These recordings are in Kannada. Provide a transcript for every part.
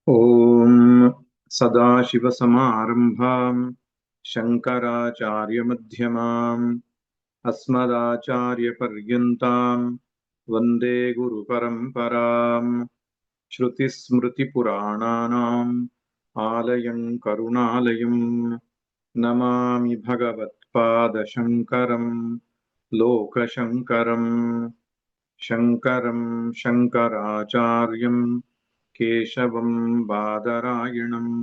ॐ सदाशिवसमारम्भाम् शङ्कराचार्यमध्यमाम् अस्मदाचार्यपर्यन्ताम् वन्दे गुरुपरम्पराम्। श्रुतिस्मृतिपुराणानाम् आलयम् करुणालयम् नमामि भगवत्पादशङ्करम् लोकशङ्करम्। शङ्करम् शङ्कराचार्यम् केशवम् बादरायणम्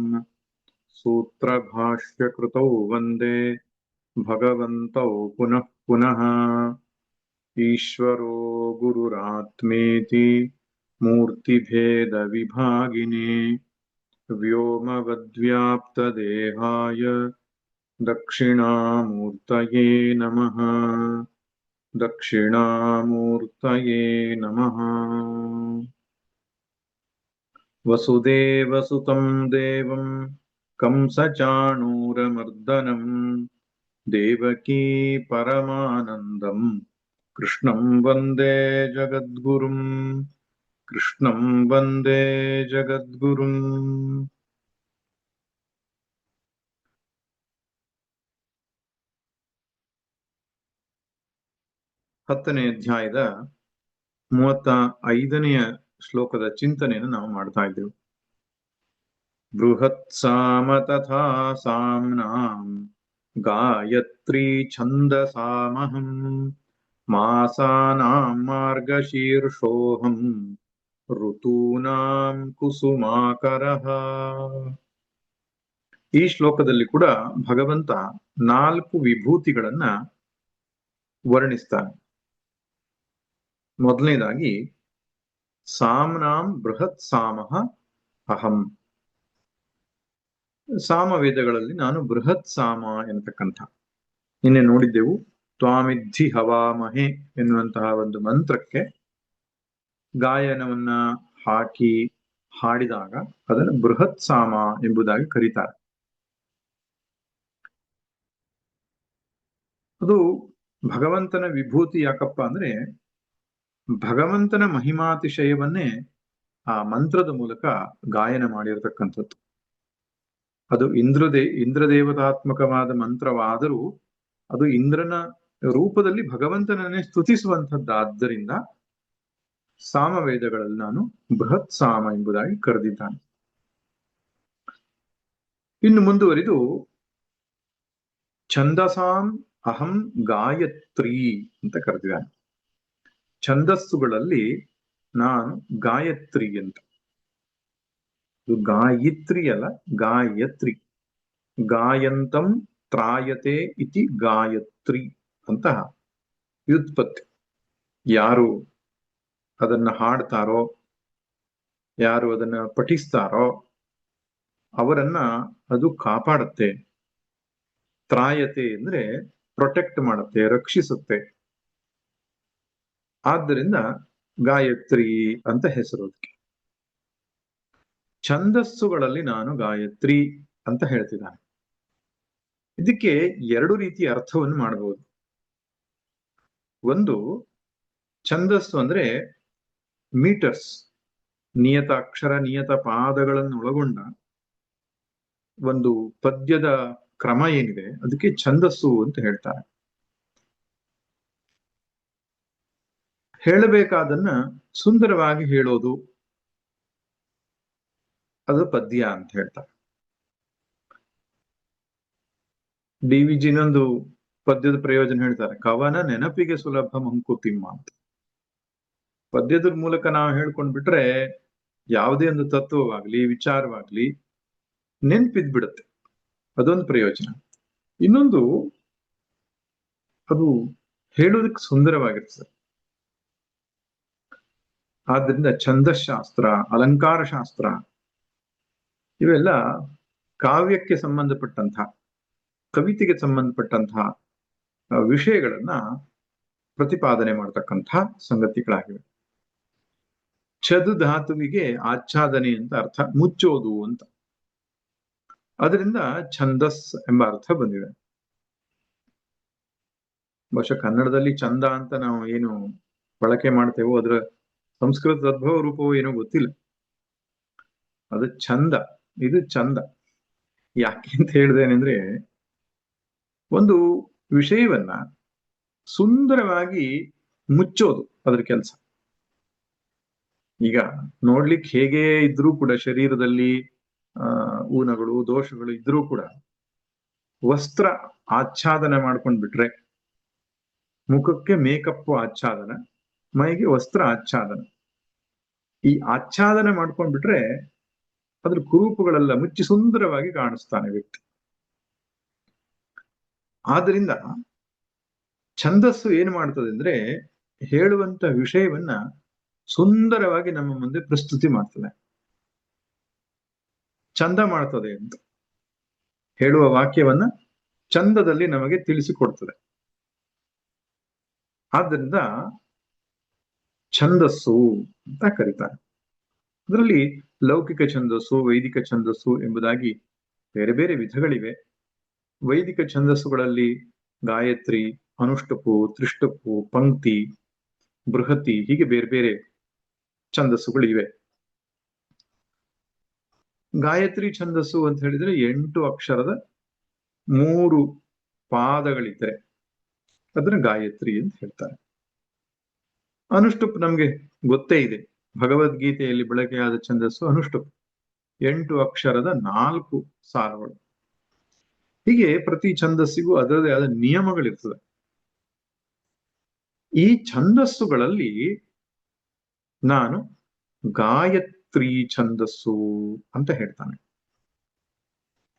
सूत्रभाष्यकृतौ वन्दे भगवन्तौ पुनः पुनः। ईश्वरो गुरुरात्मेति मूर्तिभेदविभागिने व्योमवद्व्याप्तदेहाय दक्षिणामूर्तये नमः। दक्षिणामूर्तये नमः। वसुदेवसुतं देवं कंसचाणूरमर्दनम् देवकी परमानन्दं कृष्णं वन्दे जगद्गुरुम्। कृष्णं वन्दे जगद्गुरुम्। ಹತ್ತನೇ ಅಧ್ಯಾಯದ 35ನೆಯ ಶ್ಲೋಕದ ಚಿಂತನೆಯನ್ನು ನಾವು ಮಾಡ್ತಾ ಇದ್ದೇವೆ. ಬೃಹತ್ ಸಾಮ ತಥಾ ಸಾಮ್ನಾಂ ಗಾಯತ್ರಿ ಛಂದಸಾಮಹಂ ಮಾಸಾನಾಂ ಮಾರ್ಗಶೀರ್ಷೋಹಂ ಋತೂನಾಂ ಕುಸುಮಾಕರಃ. ಈ ಶ್ಲೋಕದಲ್ಲಿ ಕೂಡ ಭಗವಂತ 4 ವಿಭೂತಿಗಳನ್ನ ವರ್ಣಿಸ್ತಾನೆ. ಮೊದಲನೇದಾಗಿ ಸಾಮ್ನಾಂ ಬೃಹತ್ ಸಾಮಃ ಅಹಂ. ಸಾಮವೇದಗಳಲ್ಲಿ ನಾನು ಬೃಹತ್ ಸಾಮ ಎನ್ನತಕ್ಕಂಥ, ನಿನ್ನೆ ನೋಡಿದ್ದೆವು, ತ್ವಾಮಿದ್ಧಿ ಹವಾಮಹೆ ಎನ್ನುವಂತಹ ಒಂದು ಮಂತ್ರಕ್ಕೆ ಗಾಯನವನ್ನ ಹಾಕಿ ಹಾಡಿದಾಗ ಅದನ್ನು ಬೃಹತ್ ಸಾಮ ಎಂಬುದಾಗಿ ಕರೀತಾರೆ. ಅದು ಭಗವಂತನ ವಿಭೂತಿ. ಯಾಕಪ್ಪ ಅಂದ್ರೆ ಭಗವಂತನ ಮಹಿಮಾತಿಶಯವನ್ನೇ ಆ ಮಂತ್ರದ ಮೂಲಕ ಗಾಯನ ಮಾಡಿರತಕ್ಕಂಥದ್ದು. ಅದು ಇಂದ್ರದೇವತಾತ್ಮಕವಾದ ಮಂತ್ರವಾದರೂ ಅದು ಇಂದ್ರನ ರೂಪದಲ್ಲಿ ಭಗವಂತನನ್ನೇ ಸ್ತುತಿಸುವಂಥದ್ದಾದ್ದರಿಂದ ಸಾಮವೇದಗಳಲ್ಲಿ ನಾನು ಬೃಹತ್ ಸಾಮ ಎಂಬುದಾಗಿ ಕರೆದಿದ್ದಾನೆ. ಇನ್ನು ಮುಂದುವರಿದು ಛಂದಸಾಂ ಅಹಂ ಗಾಯತ್ರಿ ಅಂತ ಕರೆದಿದ್ದಾನೆ. ಛಂದಸ್ಸುಗಳಲ್ಲಿ ನಾನು ಗಾಯತ್ರಿ ಅಂತ. ಗಾಯತ್ರಿ ಅಲ್ಲ, ಗಾಯತ್ರಿ. ಗಾಯಂತಂ ತ್ರಾಯತೆ ಇತಿ ಗಾಯತ್ರಿ ಅಂತಹ ವ್ಯುತ್ಪತ್ತಿ. ಯಾರು ಅದನ್ನ ಹಾಡ್ತಾರೋ, ಯಾರು ಅದನ್ನ ಪಠಿಸ್ತಾರೋ ಅವರನ್ನ ಅದು ಕಾಪಾಡುತ್ತೆ. ತ್ರಾಯತೆ ಅಂದ್ರೆ ಪ್ರೊಟೆಕ್ಟ್ ಮಾಡುತ್ತೆ, ರಕ್ಷಿಸುತ್ತೆ. ಆದ್ದರಿಂದ ಗಾಯತ್ರಿ ಅಂತ ಹೆಸರು ಅದಕ್ಕೆ. ಛಂದಸ್ಸುಗಳಲ್ಲಿ ನಾನು ಗಾಯತ್ರಿ ಅಂತ ಹೇಳ್ತಿದ್ದಾನೆ. ಇದಕ್ಕೆ 2 ರೀತಿಯ ಅರ್ಥವನ್ನು ಮಾಡಬಹುದು. ಒಂದು, ಛಂದಸ್ಸು ಅಂದ್ರೆ ಮೀಟರ್ಸ್, ನಿಯತ ಅಕ್ಷರ ನಿಯತ ಪಾದಗಳನ್ನು ಒಳಗೊಂಡ ಒಂದು ಪದ್ಯದ ಕ್ರಮ ಏನಿದೆ ಅದಕ್ಕೆ ಛಂದಸ್ಸು ಅಂತ ಹೇಳ್ತಾರೆ. ಹೇಳಬೇಕಾದನ್ನ ಸುಂದರವಾಗಿ ಹೇಳೋದು ಅದು ಪದ್ಯ ಅಂತ ಹೇಳ್ತಾರೆ. ಡಿ.ವಿ.ಜಿನೊಂದು ಪದ್ಯದ ಪ್ರಯೋಜನ ಹೇಳ್ತಾರೆ, ಕವನ ನೆನಪಿಗೆ ಸುಲಭ ಮಂಕುತಿಮ್ಮ ಅಂತ. ಪದ್ಯದ ಮೂಲಕ ನಾವು ಹೇಳ್ಕೊಂಡ್ಬಿಟ್ರೆ ಯಾವುದೇ ಒಂದು ತತ್ವವಾಗ್ಲಿ ವಿಚಾರವಾಗ್ಲಿ ನೆನ್ಪಿದ್ಬಿಡುತ್ತೆ. ಅದೊಂದು ಪ್ರಯೋಜನ. ಇನ್ನೊಂದು, ಅದು ಹೇಳೋದಕ್ಕೆ ಸುಂದರವಾಗಿರ್ತದೆ. ಆದ್ರಿಂದ ಛಂದಶಾಸ್ತ್ರ, ಅಲಂಕಾರ ಶಾಸ್ತ್ರ ಇವೆಲ್ಲ ಕಾವ್ಯಕ್ಕೆ ಸಂಬಂಧಪಟ್ಟಂತಹ, ಕವಿತೆಗೆ ಸಂಬಂಧಪಟ್ಟಂತಹ ವಿಷಯಗಳನ್ನ ಪ್ರತಿಪಾದನೆ ಮಾಡತಕ್ಕಂತಹ ಸಂಗತಿಗಳಾಗಿವೆ. ಛದು ಧಾತುವಿಗೆ ಆಚ್ಛಾದನೆ ಅಂತ ಅರ್ಥ, ಮುಚ್ಚೋದು ಅಂತ. ಅದರಿಂದ ಛಂದಸ್ ಎಂಬ ಅರ್ಥ ಬಂದಿದೆ. ಬಹುಶಃ ಕನ್ನಡದಲ್ಲಿ ಚಂದ ಅಂತ ನಾವು ಏನು ಬಳಕೆ ಮಾಡ್ತೇವೋ ಅದರ ಸಂಸ್ಕೃತ ತದ್ಭವ ರೂಪವೋ ಏನೋ ಗೊತ್ತಿಲ್ಲ. ಅದು ಚಂದ, ಇದು ಚಂದ. ಯಾಕೆ ಅಂತ ಹೇಳಿದೇನೆಂದ್ರೆ, ಒಂದು ವಿಷಯವನ್ನ ಸುಂದರವಾಗಿ ಮುಚ್ಚೋದು ಅದ್ರ ಕೆಲಸ. ಈಗ ನೋಡ್ಲಿಕ್ಕೆ ಹೇಗೆ ಇದ್ರೂ ಕೂಡ ಶರೀರದಲ್ಲಿ ಊನಗಳು ದೋಷಗಳು ಇದ್ರೂ ಕೂಡ ವಸ್ತ್ರ ಆಚ್ಛಾದನ ಮಾಡ್ಕೊಂಡ್ಬಿಟ್ರೆ, ಮುಖಕ್ಕೆ ಮೇಕಪ್ ಆಚ್ಛಾದನ, ಮೈಗೆ ವಸ್ತ್ರ ಆಚ್ಛಾದನ, ಈ ಆಚ್ಛಾದನ ಮಾಡ್ಕೊಂಡ್ಬಿಟ್ರೆ ಅದ್ರ ಕುರೂಪಗಳೆಲ್ಲ ಮುಚ್ಚಿ ಸುಂದರವಾಗಿ ಕಾಣಿಸ್ತಾನೆ ವ್ಯಕ್ತಿ. ಆದ್ರಿಂದ ಛಂದಸ್ಸು ಏನ್ ಮಾಡ್ತದೆ ಅಂದ್ರೆ, ಹೇಳುವಂತ ವಿಷಯವನ್ನ ಸುಂದರವಾಗಿ ನಮ್ಮ ಮುಂದೆ ಪ್ರಸ್ತುತಿ ಮಾಡ್ತದೆ, ಚಂದ ಮಾಡ್ತದೆ ಅಂತ. ಹೇಳುವ ವಾಕ್ಯವನ್ನ ಚಂದದಲ್ಲಿ ನಮಗೆ ತಿಳಿಸಿಕೊಡ್ತದೆ. ಆದ್ದರಿಂದ ಛಂದಸ್ಸು ಅಂತ ಕರೀತಾರೆ. ಅದರಲ್ಲಿ ಲೌಕಿಕ ಛಂದಸ್ಸು, ವೈದಿಕ ಛಂದಸ್ಸು ಎಂಬುದಾಗಿ ಬೇರೆ ಬೇರೆ ವಿಧಗಳಿವೆ. ವೈದಿಕ ಛಂದಸ್ಸುಗಳಲ್ಲಿ ಗಾಯತ್ರಿ, ಅನುಷ್ಟುಪು, ತ್ರಿಷ್ಟುಪು, ಪಂಕ್ತಿ, ಬೃಹತಿ, ಹೀಗೆ ಬೇರೆ ಬೇರೆ ಛಂದಸ್ಸುಗಳಿವೆ. ಗಾಯತ್ರಿ ಛಂದಸ್ಸು ಅಂತ ಹೇಳಿದ್ರೆ 8 ಅಕ್ಷರದ 3 ಪಾದಗಳಿದ್ರೆ ಅದನ್ನ ಗಾಯತ್ರಿ ಅಂತ ಹೇಳ್ತಾರೆ. ಅನುಷ್ಟುಪ್ ನಮ್ಗೆ ಗೊತ್ತೇ ಇದೆ, ಭಗವದ್ಗೀತೆಯಲ್ಲಿ ಬಳಕೆಯಾದ ಛಂದಸ್ಸು ಅನುಷ್ಟುಪ್, 8 ಅಕ್ಷರದ 4 ಸಾಲುಗಳು. ಹೀಗೆ ಪ್ರತಿ ಛಂದಸ್ಸಿಗೂ ಅದರದೇ ಆದ ನಿಯಮಗಳಿರ್ತದೆ. ಈ ಛಂದಸ್ಸುಗಳಲ್ಲಿ ನಾನು ಗಾಯತ್ರಿ ಛಂದಸ್ಸು ಅಂತ ಹೇಳ್ತಾನೆ.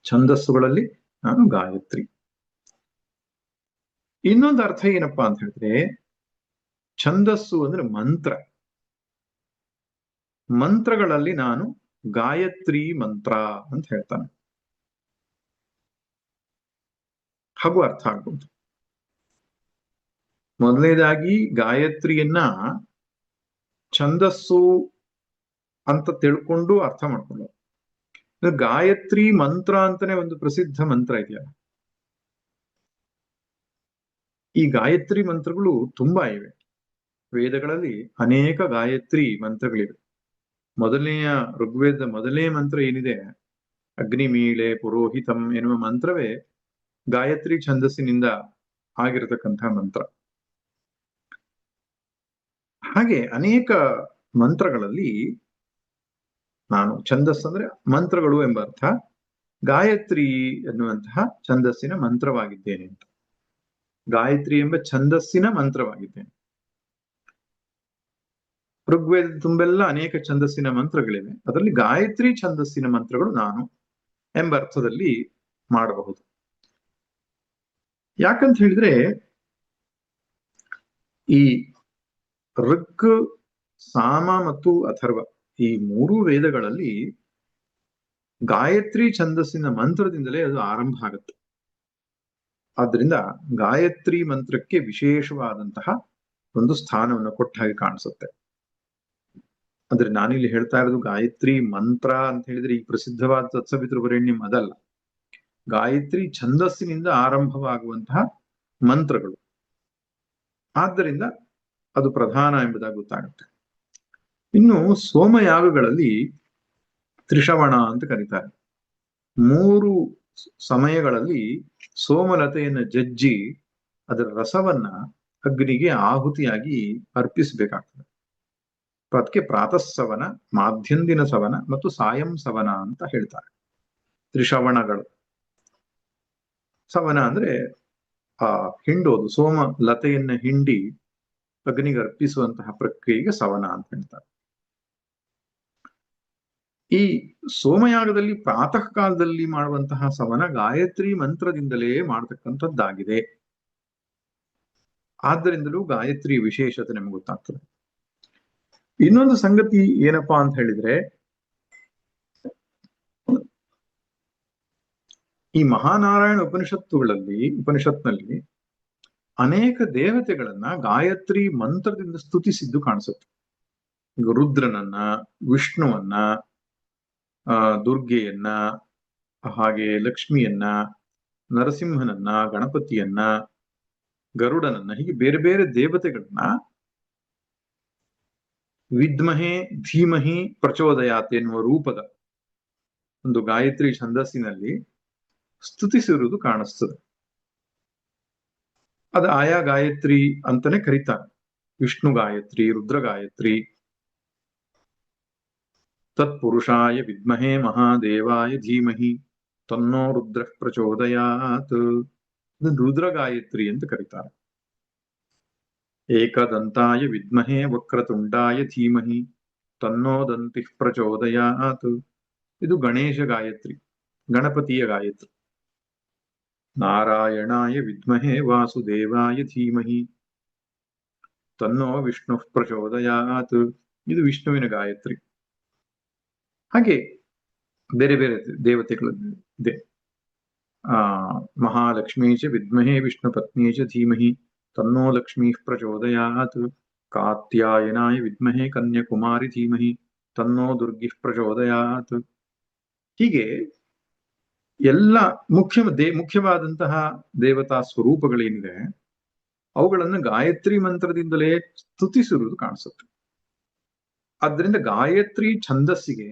ಛಂದಸ್ಸುಗಳಲ್ಲಿ ನಾನು ಗಾಯತ್ರಿ. ಇನ್ನೊಂದು ಅರ್ಥ ಏನಪ್ಪಾ ಅಂತ ಹೇಳಿದ್ರೆ, ಛಂದಸ್ಸು ಅಂದ್ರೆ ಮಂತ್ರ. ಮಂತ್ರಗಳಲ್ಲಿ ನಾನು ಗಾಯತ್ರಿ ಮಂತ್ರ ಅಂತ ಹೇಳ್ತಾನೆ. ಹಾಗೂ ಅರ್ಥ ಆಗ್ಬೋದು. ಮೊದಲನೇದಾಗಿ ಗಾಯತ್ರಿಯನ್ನ ಛಂದಸ್ಸು ಅಂತ ತಿಳ್ಕೊಂಡು ಅರ್ಥ ಮಾಡ್ಕೊಳ್ಳೋದು. ಗಾಯತ್ರಿ ಮಂತ್ರ ಅಂತಾನೆ ಒಂದು ಪ್ರಸಿದ್ಧ ಮಂತ್ರ ಇದೆಯಲ್ಲ, ಈ ಗಾಯತ್ರಿ ಮಂತ್ರಗಳು ತುಂಬಾ ಇವೆ. ವೇದಗಳಲ್ಲಿ ಅನೇಕ ಗಾಯತ್ರಿ ಮಂತ್ರಗಳಿವೆ. ಮೊದಲನೆಯ ಋಗ್ವೇದ ಮೊದಲನೇ ಮಂತ್ರ ಏನಿದೆ, ಅಗ್ನಿಮೀಳೆ ಪುರೋಹಿತಂ ಎನ್ನುವ ಮಂತ್ರವೇ ಗಾಯತ್ರಿ ಛಂದಸ್ಸಿನಿಂದ ಆಗಿರತಕ್ಕಂತಹ ಮಂತ್ರ. ಹಾಗೆ ಅನೇಕ ಮಂತ್ರಗಳಲ್ಲಿ ನಾನು ಛಂದಸ್ಸು ಅಂದ್ರೆ ಮಂತ್ರಗಳು ಎಂಬ ಅರ್ಥ, ಗಾಯತ್ರಿ ಎನ್ನುವಂತಹ ಛಂದಸ್ಸಿನ ಮಂತ್ರವಾಗಿದ್ದೇನೆ ಅಂತ. ಗಾಯತ್ರಿ ಎಂಬ ಛಂದಸ್ಸಿನ ಮಂತ್ರವಾಗಿದ್ದೇನೆ. ಋಗ್ವೇದ ತುಂಬೆಲ್ಲ ಅನೇಕ ಛಂದಸ್ಸಿನ ಮಂತ್ರಗಳಿವೆ, ಅದರಲ್ಲಿ ಗಾಯತ್ರಿ ಛಂದಸ್ಸಿನ ಮಂತ್ರಗಳು ನಾನು ಎಂಬ ಅರ್ಥದಲ್ಲಿ ಮಾಡಬಹುದು. ಯಾಕಂತ ಹೇಳಿದ್ರೆ, ಈ ಋಕ್, ಸಾಮ ಮತ್ತು ಅಥರ್ವ ಈ 3 ವೇದಗಳಲ್ಲಿ ಗಾಯತ್ರಿ ಛಂದಸ್ಸಿನ ಮಂತ್ರದಿಂದಲೇ ಅದು ಆರಂಭ ಆಗುತ್ತೆ. ಆದ್ರಿಂದ ಗಾಯತ್ರಿ ಮಂತ್ರಕ್ಕೆ ವಿಶೇಷವಾದಂತಹ ಒಂದು ಸ್ಥಾನವನ್ನು ಕೊಟ್ಟ ಹಾಗೆ ಕಾಣಿಸುತ್ತೆ. ಅಂದ್ರೆ ನಾನಿಲ್ಲಿ ಹೇಳ್ತಾ ಇರೋದು ಗಾಯತ್ರಿ ಮಂತ್ರ ಅಂತ ಹೇಳಿದ್ರೆ ಈ ಪ್ರಸಿದ್ಧವಾದ ತತ್ಸವಿತೃವರೆಣ್ಯಂ ಅದಲ್ಲ, ಗಾಯತ್ರಿ ಛಂದಸ್ಸಿನಿಂದ ಆರಂಭವಾಗುವಂತಹ ಮಂತ್ರಗಳು. ಆದ್ದರಿಂದ ಅದು ಪ್ರಧಾನ ಎಂಬುದಾಗಿ ಗೊತ್ತಾಗುತ್ತೆ. ಇನ್ನು ಸೋಮಯಾಗಗಳಲ್ಲಿ ತ್ರಿಶ್ರವಣ ಅಂತ ಕರೀತಾರೆ. 3 ಸಮಯಗಳಲ್ಲಿ ಸೋಮಲತೆಯನ್ನು ಜಜ್ಜಿ ಅದರ ರಸವನ್ನ ಅಗ್ನಿಗೆ ಆಹುತಿಯಾಗಿ ಅರ್ಪಿಸಬೇಕಾಗ್ತದೆ. ಅದಕ್ಕೆ ಪ್ರಾತಃ ಸವನ, ಮಾಧ್ಯಂದಿನ ಸವನ ಮತ್ತು ಸಾಯಂ ಸವನ ಅಂತ ಹೇಳ್ತಾರೆ. ತ್ರಿಶ್ರವಣಗಳು. ಸವನ ಅಂದ್ರೆ ಹಿಂಡೋದು, ಸೋಮ ಲತೆಯನ್ನ ಹಿಂಡಿ ಅಗ್ನಿಗೆ ಅರ್ಪಿಸುವಂತಹ ಪ್ರಕ್ರಿಯೆಗೆ ಸವನ ಅಂತ ಹೇಳ್ತಾರೆ. ಈ ಸೋಮಯಾಗದಲ್ಲಿ ಪ್ರಾತಃ ಕಾಲದಲ್ಲಿ ಮಾಡುವಂತಹ ಸವನ ಗಾಯತ್ರಿ ಮಂತ್ರದಿಂದಲೇ ಮಾಡತಕ್ಕಂಥದ್ದಾಗಿದೆ. ಆದ್ದರಿಂದಲೂ ಗಾಯತ್ರಿ ವಿಶೇಷತೆ ನಮ್ಗೆ ಗೊತ್ತಾಗ್ತದೆ. ಇನ್ನೊಂದು ಸಂಗತಿ ಏನಪ್ಪಾ ಅಂತ ಹೇಳಿದ್ರೆ, ಈ ಮಹಾನಾರಾಯಣ ಉಪನಿಷತ್ನಲ್ಲಿ ಅನೇಕ ದೇವತೆಗಳನ್ನ ಗಾಯತ್ರಿ ಮಂತ್ರದಿಂದ ಸ್ತುತಿಸಿದ್ದು ಕಾಣಿಸುತ್ತೆ. ರುದ್ರನನ್ನ, ವಿಷ್ಣುವನ್ನ, ದುರ್ಗೆಯನ್ನ, ಹಾಗೆ ಲಕ್ಷ್ಮಿಯನ್ನ, ನರಸಿಂಹನನ್ನ, ಗಣಪತಿಯನ್ನ, ಗರುಡನನ್ನ, ಹೀಗೆ ಬೇರೆ ಬೇರೆ ದೇವತೆಗಳನ್ನ ವಿದ್ಮಹೇ ಧೀಮಹಿ ಪ್ರಚೋದಯಾತ್ ಎನ್ನುವ ರೂಪದ ಒಂದು ಗಾಯತ್ರಿ ಛಂದಸ್ಸಿನಲ್ಲಿ ಸ್ತುತಿಸಿರುವುದು ಕಾಣಿಸ್ತದೆ. ಅದು ಆಯಾ ಗಾಯತ್ರಿ ಅಂತಾನೆ ಕರೀತಾರೆ. ವಿಷ್ಣು ಗಾಯತ್ರಿ, ರುದ್ರ ಗಾಯತ್ರಿ, ತತ್ಪುರುಷಾಯ ವಿದ್ಮಹೇ ಮಹಾದೇವಾಯ ಧೀಮಹಿ ತನ್ನೋ ರುದ್ರ ಪ್ರಚೋದಯಾತ್. ರುದ್ರ ಗಾಯತ್ರಿ ಅಂತ ಕರೀತಾರೆ. ಏಕದಂತಾಯ ವಿದ್ಮಹೇ ವಕ್ರತುಂಡಾಯ ಧೀಮಹಿ ತನ್ನೋ ದಂತಿ ಪ್ರಚೋದಯಾತ್. ಇದು ಗಣೇಶ ಗಾಯತ್ರಿ, ಗಣಪತಿಯ ಗಾಯತ್ರಿ. ನಾರಾಯಣಾಯ ವಿದ್ಮಹೇ ವಾಸುದೇವಾಯ ಧೀಮಹಿ ತನ್ನೋ ವಿಷ್ಣು ಪ್ರಚೋದಯಾತ್. ಇದು ವಿಷ್ಣುವಿನ ಗಾಯತ್ರಿ. ಹಾಗೆ ಬೇರೆ ಬೇರೆ ದೇವತೆಗಳು ಇದೆ. ಮಹಾಲಕ್ಷ್ಮೀ ಚ ವಿದ್ಮಹೇ ವಿಷ್ಣು ಪತ್ನಿ ಚ ಧೀಮಹಿ ತನ್ನೋ ಲಕ್ಷ್ಮೀ ಪ್ರಚೋದಯಾತ್. ಕಾತ್ಯಾಯನಾಯ ವಿದ್ಮಹೇ ಕನ್ಯಾಕುಮಾರಿ ಧೀಮಹಿ ತನ್ನೋ ದುರ್ಗಿ ಪ್ರಚೋದಯಾತ್. ಹೀಗೆ ಎಲ್ಲ ಮುಖ್ಯವಾದಂತಹ ದೇವತಾ ಸ್ವರೂಪಗಳೇನಿದೆ ಅವುಗಳನ್ನು ಗಾಯತ್ರಿ ಮಂತ್ರದಿಂದಲೇ ಸ್ತುತಿಸಿರುವುದು ಕಾಣಿಸುತ್ತೆ. ಆದ್ದರಿಂದ ಗಾಯತ್ರಿ ಛಂದಸ್ಸಿಗೆ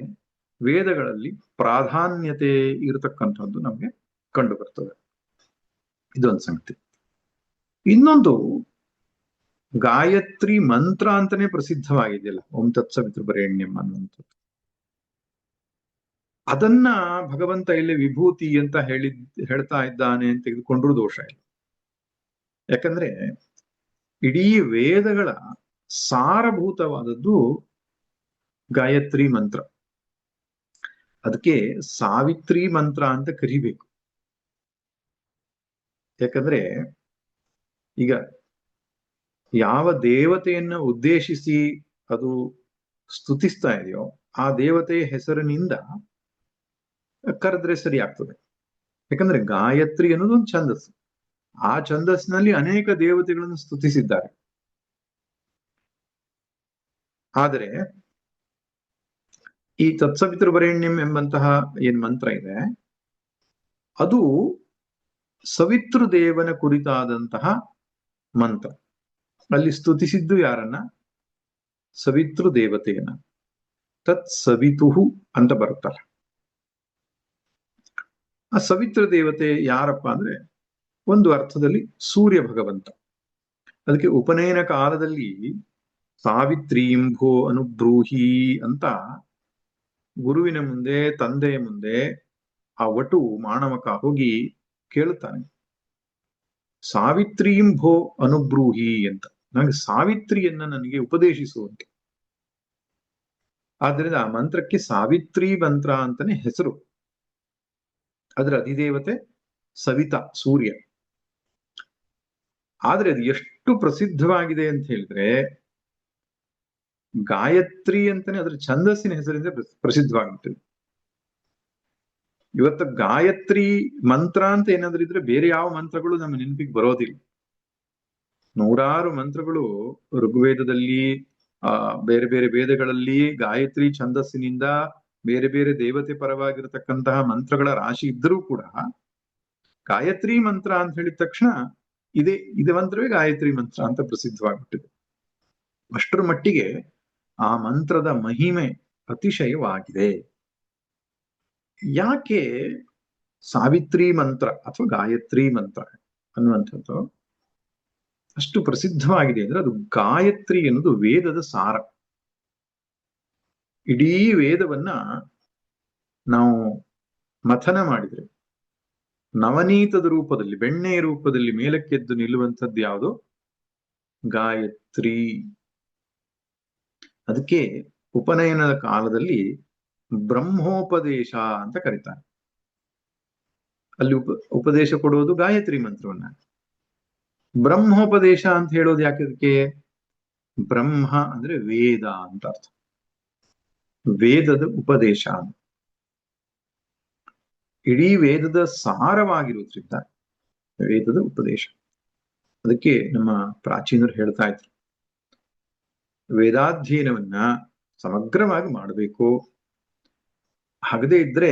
ವೇದಗಳಲ್ಲಿ ಪ್ರಾಧಾನ್ಯತೆ ಇರತಕ್ಕಂಥದ್ದು ನಮಗೆ ಕಂಡು ಬರ್ತದೆ. ಇದೊಂದು ಸಂಗತಿ. ಇನ್ನೊಂದು, ಗಾಯತ್ರಿ ಮಂತ್ರ ಅಂತಾನೆ ಪ್ರಸಿದ್ಧವಾಗಿದೆಯಲ್ಲ, ಓಂ ತತ್ಸವಿತೃವರೆಣ್ಯಂ ಅನ್ನುವಂಥದ್ದು. ಅದನ್ನ ಭಗವಂತ ಇಲ್ಲಿ ವಿಭೂತಿ ಅಂತ ಹೇಳ್ತಾ ಇದ್ದಾನೆ ಅಂತ ತೆಗೆದುಕೊಂಡ್ರೂ ದೋಷ ಇಲ್ಲ. ಯಾಕಂದ್ರೆ ಇಡೀ ವೇದಗಳ ಸಾರಭೂತವಾದದ್ದು ಗಾಯತ್ರಿ ಮಂತ್ರ. ಅದಕ್ಕೆ ಸಾವಿತ್ರಿ ಮಂತ್ರ ಅಂತ ಕರಿಬೇಕು. ಯಾಕಂದ್ರೆ ಈಗ ಯಾವ ದೇವತೆಯನ್ನ ಉದ್ದೇಶಿಸಿ ಅದು ಸ್ತುತಿಸ್ತಾ ಇದೆಯೋ ಆ ದೇವತೆಯ ಹೆಸರಿನಿಂದ ಕರೆದ್ರೆ ಸರಿ ಆಗ್ತದೆ. ಯಾಕಂದ್ರೆ ಗಾಯತ್ರಿ ಅನ್ನೋದು ಒಂದು ಛಂದಸ್ಸು. ಆ ಛಂದಸ್ಸಿನಲ್ಲಿ ಅನೇಕ ದೇವತೆಗಳನ್ನು ಸ್ತುತಿಸಿದ್ದಾರೆ. ಆದರೆ ಈ ತತ್ಸವಿತೃವರೆಣ್ಯಂ ಎಂಬಂತಹ ಏನ್ ಮಂತ್ರ ಇದೆ, ಅದು ಸವಿತೃದೇವನ ಕುರಿತಾದಂತಹ ಮಂತ್ರ. ಅಲ್ಲಿ ಸ್ತುತಿಸಿದ್ದು ಯಾರನ್ನ? ಸವಿತೃ ದೇವತೆಯನ್ನ. ತತ್ ಸವಿತುಹು ಅಂತ ಬರುತ್ತಲ್ಲ. ಆ ಸವಿತೃ ದೇವತೆ ಯಾರಪ್ಪ ಅಂದ್ರೆ ಒಂದು ಅರ್ಥದಲ್ಲಿ ಸೂರ್ಯ ಭಗವಂತ. ಅದಕ್ಕೆ ಉಪನಯನ ಕಾಲದಲ್ಲಿ ಸಾವಿತ್ರೀಂಭೋ ಅನುಬ್ರೂಹಿ ಅಂತ ಗುರುವಿನ ಮುಂದೆ, ತಂದೆಯ ಮುಂದೆ ಆ ವಟು ಮಾಣವಕ ಹೋಗಿ ಕೇಳುತ್ತಾನೆ, ಸಾವಿತ್ರೀಂಭೋ ಅನುಬ್ರೂಹಿ ಅಂತ, ನನಗೆ ಸಾವಿತ್ರಿಯನ್ನ ನನಗೆ ಉಪದೇಶಿಸುವಂತ. ಆದ್ರಿಂದ ಆ ಮಂತ್ರಕ್ಕೆ ಸಾವಿತ್ರಿ ಮಂತ್ರ ಅಂತಾನೆ ಹೆಸರು. ಅದರ ಅಧಿದೇವತೆ ಸವಿತಾ, ಸೂರ್ಯ. ಆದ್ರೆ ಅದು ಎಷ್ಟು ಪ್ರಸಿದ್ಧವಾಗಿದೆ ಅಂತ ಹೇಳಿದ್ರೆ, ಗಾಯತ್ರಿ ಅಂತಾನೆ ಅದರ ಛಂದಸ್ಸಿನ ಹೆಸರಿಂದ ಪ್ರಸಿದ್ಧವಾಗುತ್ತದೆ. ಇವತ್ತು ಗಾಯತ್ರಿ ಮಂತ್ರ ಅಂತ ಏನಾದ್ರೂ ಇದ್ರೆ ಬೇರೆ ಯಾವ ಮಂತ್ರಗಳು ನಮ್ಮ ನೆನಪಿಗೆ ಬರೋದಿಲ್ಲ. ನೂರಾರು ಮಂತ್ರಗಳು ಋಗ್ವೇದದಲ್ಲಿ, ಬೇರೆ ಬೇರೆ ವೇದಗಳಲ್ಲಿ ಗಾಯತ್ರಿ ಛಂದಸ್ಸಿನಿಂದ ಬೇರೆ ಬೇರೆ ದೇವತೆ ಪರವಾಗಿರತಕ್ಕಂತಹ ಮಂತ್ರಗಳ ರಾಶಿ ಇದ್ದರೂ ಕೂಡ ಗಾಯತ್ರಿ ಮಂತ್ರ ಅಂತ ಹೇಳಿದ ತಕ್ಷಣ ಇದೇ ಮಂತ್ರವೇ ಗಾಯತ್ರಿ ಮಂತ್ರ ಅಂತ ಪ್ರಸಿದ್ಧವಾಗಿಬಿಟ್ಟಿದೆ. ಅಷ್ಟರ ಮಟ್ಟಿಗೆ ಆ ಮಂತ್ರದ ಮಹಿಮೆ ಅತಿಶಯವಾಗಿದೆ. ಯಾಕೆ ಸಾವಿತ್ರಿ ಮಂತ್ರ ಅಥವಾ ಗಾಯತ್ರಿ ಮಂತ್ರ ಅನ್ನುವಂಥದ್ದು ಅಷ್ಟು ಪ್ರಸಿದ್ಧವಾಗಿದೆ ಅಂದ್ರೆ, ಅದು ಗಾಯತ್ರಿ ಎನ್ನುವುದು ವೇದದ ಸಾರ. ಇಡೀ ವೇದವನ್ನ ನಾವು ಮಥನ ಮಾಡಿದ್ರೆ ನವನೀತದ ರೂಪದಲ್ಲಿ, ಬೆಣ್ಣೆಯ ರೂಪದಲ್ಲಿ ಮೇಲಕ್ಕೆದ್ದು ನಿಲ್ಲುವಂಥದ್ದು ಯಾವುದು? ಗಾಯತ್ರಿ. ಅದಕ್ಕೆ ಉಪನಯನದ ಕಾಲದಲ್ಲಿ ಬ್ರಹ್ಮೋಪದೇಶ ಅಂತ ಕರೀತಾರೆ. ಅಲ್ಲಿ ಉಪದೇಶ ಕೊಡುವುದು ಗಾಯತ್ರಿ ಮಂತ್ರವನ್ನ. ಬ್ರಹ್ಮೋಪದೇಶ ಅಂತ ಹೇಳೋದು ಯಾಕೆ? ಬ್ರಹ್ಮ ಅಂದ್ರೆ ವೇದ ಅಂತ ಅರ್ಥ. ವೇದದ ಉಪದೇಶ, ಇಡೀ ವೇದದ ಸಾರವಾಗಿರುವುದರಿಂದ ವೇದದ ಉಪದೇಶ. ಅದಕ್ಕೆ ನಮ್ಮ ಪ್ರಾಚೀನರು ಹೇಳ್ತಾ ಇದ್ರು, ವೇದಾಧ್ಯಯನವನ್ನ ಸಮಗ್ರವಾಗಿ ಮಾಡಬೇಕು. ಹಾಗದೇ ಇದ್ರೆ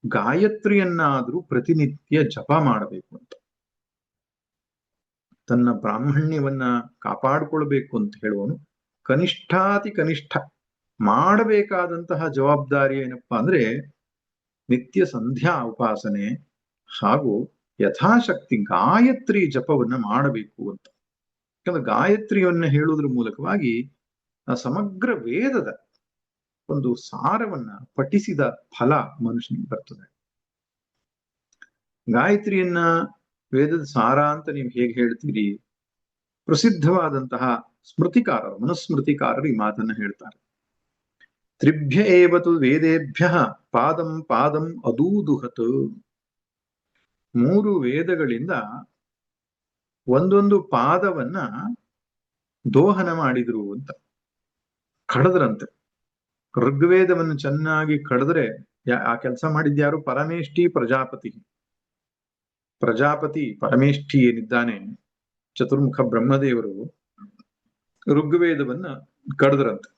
ಗಾಯತ್ರಿಯನ್ನಾದ್ರೂ ಪ್ರತಿನಿತ್ಯ ಜಪ ಮಾಡಬೇಕು ಅಂತ. ತನ್ನ ಬ್ರಾಹ್ಮಣ್ಯವನ್ನ ಕಾಪಾಡಿಕೊಳ್ಬೇಕು ಅಂತ ಹೇಳುವನು ಕನಿಷ್ಠಾತಿ ಕನಿಷ್ಠ ಮಾಡಬೇಕಾದಂತಹ ಜವಾಬ್ದಾರಿ ಏನಪ್ಪಾ ಅಂದ್ರೆ ನಿತ್ಯ ಸಂಧ್ಯಾ ಉಪಾಸನೆ ಹಾಗೂ ಯಥಾಶಕ್ತಿ ಗಾಯತ್ರಿ ಜಪವನ್ನ ಮಾಡಬೇಕು ಅಂತ. ಯಾಕಂದ್ರೆ ಗಾಯತ್ರಿಯನ್ನ ಹೇಳುವುದ್ರ ಮೂಲಕವಾಗಿ ಆ ಸಮಗ್ರ ವೇದದ ಒಂದು ಸಾರವನ್ನ ಪಠಿಸಿದ ಫಲ ಮನುಷ್ಯನಿಗೆ ಬರ್ತದೆ. ಗಾಯತ್ರಿಯನ್ನ ವೇದದ ಸಾರ ಅಂತ ನೀವು ಹೇಗೆ ಹೇಳ್ತೀರಿ? ಪ್ರಸಿದ್ಧವಾದಂತಹ ಸ್ಮೃತಿಕಾರರು, ಮನುಸ್ಮೃತಿಕಾರರು ಈ ಮಾತನ್ನ ಹೇಳ್ತಾರೆ. ತ್ರಿಭ್ಯ ಏವತು ವೇದೇಭ್ಯ ಪಾದಂ ಪಾದಂ ಅದೂದುಹತ್. 3 ವೇದಗಳಿಂದ ಒಂದೊಂದು ಪಾದವನ್ನ ದೋಹನ ಮಾಡಿದ್ರು ಅಂತ, ಕಡದ್ರಂತೆ. ಋಗ್ವೇದವನ್ನು ಚೆನ್ನಾಗಿ ಕಡಿದ್ರೆ ಆ ಕೆಲಸ ಮಾಡಿದ್ಯಾರು? ಪರಮೇಷ್ಠಿ ಪ್ರಜಾಪತಿ. ಪ್ರಜಾಪತಿ ಪರಮೇಷ್ಠಿ ಏನಿದ್ದಾನೆ, ಚತುರ್ಮುಖ ಬ್ರಹ್ಮದೇವರು ಋಗ್ವೇದವನ್ನ ಕಡದ್ರಂತೆ.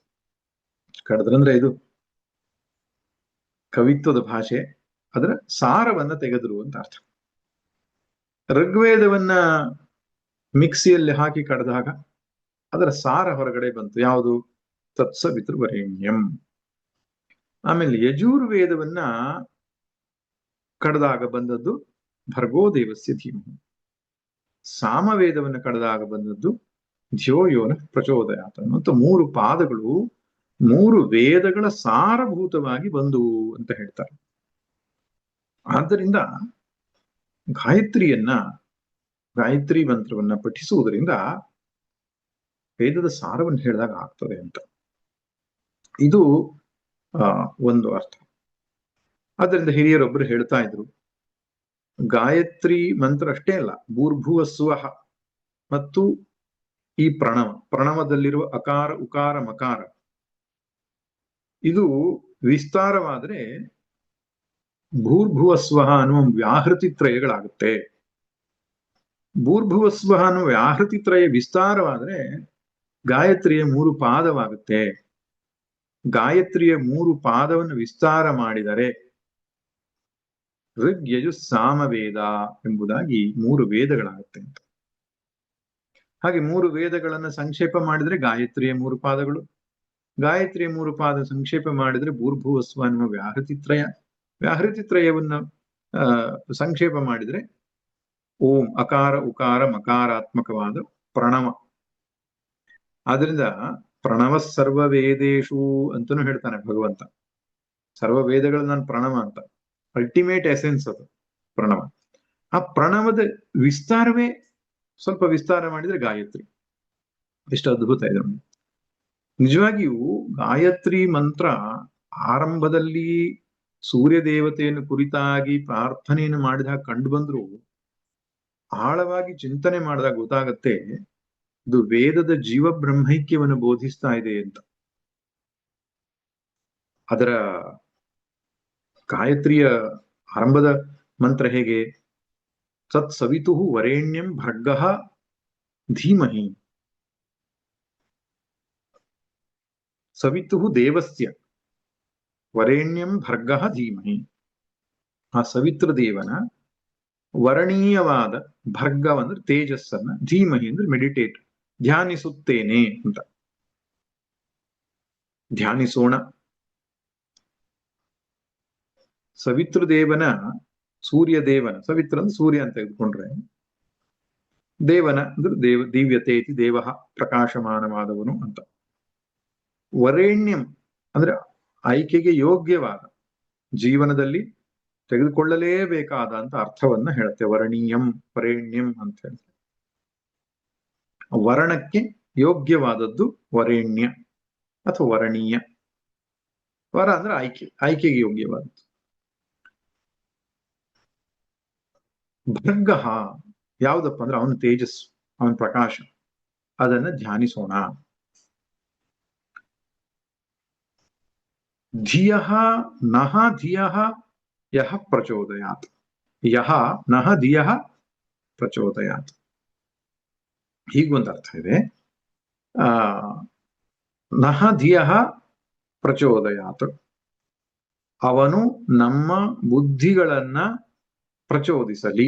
ಕಡದ್ರಂದ್ರೆ ಇದು ಕವಿತ್ವದ ಭಾಷೆ, ಅದರ ಸಾರವನ್ನ ತೆಗೆದ್ರು ಅಂತ ಅರ್ಥ. ಋಗ್ವೇದವನ್ನ ಮಿಕ್ಸಿಯಲ್ಲಿ ಹಾಕಿ ಕಡ್ದಾಗ ಅದರ ಸಾರ ಹೊರಗಡೆ ಬಂತು. ಯಾವುದು? ತತ್ಸವಿತೃವರೇಣ್ಯಂ. ಆಮೇಲೆ ಯಜುರ್ವೇದವನ್ನ ಕಡ್ದಾಗ ಬಂದದ್ದು ಭರ್ಗೋ ದೇವಸ್ಯ ಧೀಮಹಿ. ಸಾಮವೇದವನ್ನು ಕಡ್ದಾಗ ಬಂದದ್ದು ಧ್यो यो नः ಪ್ರಚೋದಯಾತ್ ಅಂತ 3 ಪಾದಗಳು 3 ವೇದಗಳ ಸಾರಭೂತವಾಗಿ ಬಂದುವು ಅಂತ ಹೇಳ್ತಾರೆ. ಆದ್ದರಿಂದ ಗಾಯತ್ರಿ ಮಂತ್ರವನ್ನ ಪಠಿಸುವುದರಿಂದ ವೇದದ ಸಾರವನ್ನು ಹೇಳಿದಾಗ ಆಗ್ತದೆ ಅಂತ. ಇದು ಒಂದು ಅರ್ಥ. ಆದ್ದರಿಂದ ಹಿರಿಯರೊಬ್ಬರು ಹೇಳ್ತಾ ಇದ್ರು, ಗಾಯತ್ರಿ ಮಂತ್ರ ಅಷ್ಟೇ ಅಲ್ಲ, ಭೂರ್ಭುವ ಸ್ವಃ ಮತ್ತು ಈ ಪ್ರಣವದಲ್ಲಿರುವ ಅಕಾರ ಉಕಾರ ಮಕಾರ ಇದು ವಿಸ್ತಾರವಾದ್ರೆ ಭೂರ್ಭುವ ಸ್ವಃ ಅನ್ನುವ ವ್ಯಾಹೃತಿ ತ್ರಯಗಳಾಗುತ್ತೆ. ಭೂರ್ಭುವ ಸ್ವಃ ಅನ್ನುವ ವ್ಯಾಹೃತಿ ತ್ರಯ ವಿಸ್ತಾರವಾದ್ರೆ ಗಾಯತ್ರಿಯ 3 ಪಾದವಾಗುತ್ತೆ. ಗಾಯತ್ರಿಯ 3 ಪಾದವನ್ನು ವಿಸ್ತಾರ ಮಾಡಿದರೆ ಋಗ್ ಯಜು ಸಾಮವೇದ ಎಂಬುದಾಗಿ 3 ವೇದಗಳಾಗುತ್ತೆ ಅಂತ. ಹಾಗೆ 3 ವೇದಗಳನ್ನ ಸಂಕ್ಷೇಪ ಮಾಡಿದ್ರೆ ಗಾಯತ್ರಿಯ 3 ಪಾದಗಳು, ಗಾಯತ್ರಿಯ 3 ಪಾದ ಸಂಕ್ಷೇಪ ಮಾಡಿದ್ರೆ ಭೂರ್ಭುವಸ್ವ ಅನ್ನುವ ವ್ಯಾಹೃತಿ ತ್ರಯವನ್ನ ಸಂಕ್ಷೇಪ ಮಾಡಿದ್ರೆ ಓಂ ಅಕಾರ ಉಕಾರ ಮಕಾರಾತ್ಮಕವಾದ ಪ್ರಣವ. ಆದ್ರಿಂದ ಪ್ರಣವ ಸರ್ವ ವೇದೇಶು ಅಂತನೂ ಹೇಳ್ತಾನೆ ಭಗವಂತ. ಸರ್ವ ವೇದಗಳು ನಾನು ಪ್ರಣವ ಅಂತ, ಅಲ್ಟಿಮೇಟ್ ಎಸೆನ್ಸ್ ಅದು ಪ್ರಣವ. ಆ ಪ್ರಣವದ ವಿಸ್ತಾರವೇ ಸ್ವಲ್ಪ ವಿಸ್ತಾರ ಮಾಡಿದ್ರೆ ಗಾಯತ್ರಿ. ಎಷ್ಟು ಅದ್ಭುತ ಇದೆ. ನಿಜವಾಗಿಯೂ ಗಾಯತ್ರಿ ಮಂತ್ರ ಆರಂಭದಲ್ಲಿ ಸೂರ್ಯ ದೇವತೆಯನ್ನು ಕುರಿತಾಗಿ ಪ್ರಾರ್ಥನೆಯನ್ನು ಮಾಡಿದಾಗ ಕಂಡು ಬಂದ್ರು, ಆಳವಾಗಿ ಚಿಂತನೆ ಮಾಡಿದಾಗ ಗೊತ್ತಾಗತ್ತೆ ಇದು ವೇದದ ಜೀವ ಬ್ರಹ್ಮೈಕ್ಯವನ್ನು ಬೋಧಿಸ್ತಾ ಇದೆ ಅಂತ. ಅದರ ಗಾಯತ್ರಿಯ ಆರಂಭದ ಮಂತ್ರ ಹೇಗೆ? ತತ್ ಸವಿತು ವರೇಣ್ಯಂ ಭರ್ಗಃ ಧೀಮಹಿ. ಸವಿತು ದೇವಸ್ಯ ವರೇಣ್ಯಂ ಭರ್ಗಃ ಧೀಮಹಿ. ಆ ಸವಿತೃ ದೇವನ ವರಣೀಯವಾದ ಭರ್ಗವಂದ್ರೆ ತೇಜಸ್ಸನ್ನ, ಧೀಮಹಿ ಅಂದ್ರೆ ಮೆಡಿಟೇಟ್, ಧ್ಯಾನಿಸುತ್ತೇನೆ ಅಂತ. ಧ್ಯಾನಿಸೋಣ. ಸವಿತೃದೇವನ, ಸೂರ್ಯ ದೇವನ, ಸವಿತ್ರ ಅಂದ್ರೆ ಸೂರ್ಯ ಅಂತ ತೆಗೆದುಕೊಂಡ್ರೆ, ದೇವನ ಅಂದ್ರೆ ದಿವ್ಯತೆ ಇತಿ ದೇವ, ಪ್ರಕಾಶಮಾನವಾದವನು ಅಂತ. ವರೇಣ್ಯಂ ಅಂದ್ರೆ ಆಯ್ಕೆಗೆ ಯೋಗ್ಯವಾದ, ಜೀವನದಲ್ಲಿ ತೆಗೆದುಕೊಳ್ಳಲೇಬೇಕಾದ ಅಂತ ಅರ್ಥವನ್ನ ಹೇಳುತ್ತೆ. ವರಣೀಯಂ ವರೇಣ್ಯಂ ಅಂತ ಹೇಳ್ತಾರೆ. ವರ್ಣಕ್ಕೆ ಯೋಗ್ಯವಾದದ್ದು ವರೇಣ್ಯ ಅಥವಾ ವರಣೀಯ. ವರ ಅಂದ್ರೆ ಆಯ್ಕೆಗೆ ಯೋಗ್ಯವಾದದ್ದು. ಭರ್ಗ ಯಾವುದಪ್ಪ ಅಂದ್ರೆ ಅವನ ತೇಜಸ್ಸು, ಅವನ ಪ್ರಕಾಶ, ಅದನ್ನ ಧ್ಯಾನಿಸೋಣ. ಧಿಯಃ ನಃ ಧಿಯಃ ಯಃ ಪ್ರಚೋದಯಾತ್. ಯಃ ನಃ ಧಿಯಃ ಪ್ರಚೋದಯಾತ್. ಹೀಗೊಂದು ಅರ್ಥ ಇದೆ. ನಃ ಧಿಯಃ ಪ್ರಚೋದಯಾತ್, ಅವನು ನಮ್ಮ ಬುದ್ಧಿಗಳನ್ನ ಪ್ರಚೋದಿಸಲಿ.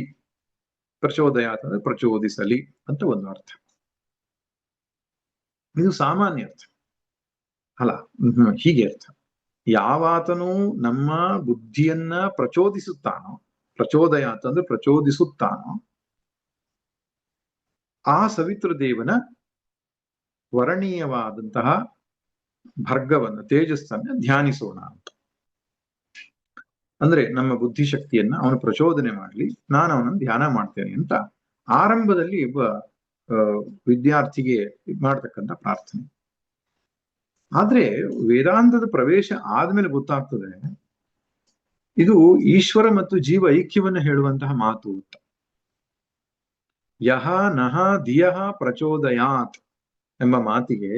ಪ್ರಚೋದಯಾತ್ ಅಂದ್ರೆ ಪ್ರಚೋದಿಸಲಿ ಅಂತ ಒಂದು ಅರ್ಥ. ಇದು ಸಾಮಾನ್ಯ ಅರ್ಥ ಅಲ್ಲ, ಹೀಗೆ ಅರ್ಥ. ಯಾವಾತನು ನಮ್ಮ ಬುದ್ಧಿಯನ್ನ ಪ್ರಚೋದಿಸುತ್ತಾನೋ, ಪ್ರಚೋದಯಾತ್ ಅಂದ್ರೆ ಪ್ರಚೋದಿಸುತ್ತಾನೋ, ಆ ಸವಿತೃದೇವನ ವರಣೀಯವಾದಂತಹ ಭರ್ಗವನ್ನು, ತೇಜಸ್ಸನ್ನ ಧ್ಯಾನಿಸೋಣ ಅಂತ. ಅಂದ್ರೆ ನಮ್ಮ ಬುದ್ಧಿಶಕ್ತಿಯನ್ನ ಅವನು ಪ್ರಚೋದನೆ ಮಾಡಲಿ, ನಾನು ಅವನನ್ನು ಧ್ಯಾನ ಮಾಡ್ತೇನೆ ಅಂತ ಆರಂಭದಲ್ಲಿ ಒಬ್ಬ ವಿದ್ಯಾರ್ಥಿಗೆ ಮಾಡ್ತಕ್ಕಂಥ ಪ್ರಾರ್ಥನೆ. ಆದ್ರೆ ವೇದಾಂತದ ಪ್ರವೇಶ ಆದ್ಮೇಲೆ ಗೊತ್ತಾಗ್ತದೆ ಇದು ಈಶ್ವರ ಮತ್ತು ಜೀವ ಐಕ್ಯವನ್ನು ಹೇಳುವಂತಹ ಮಾತು ಅಂತ. ಯಹ ನಹ ಧಿಯಃ ಪ್ರಚೋದಯಾತ್ ಎಂಬ ಮಾತಿಗೆ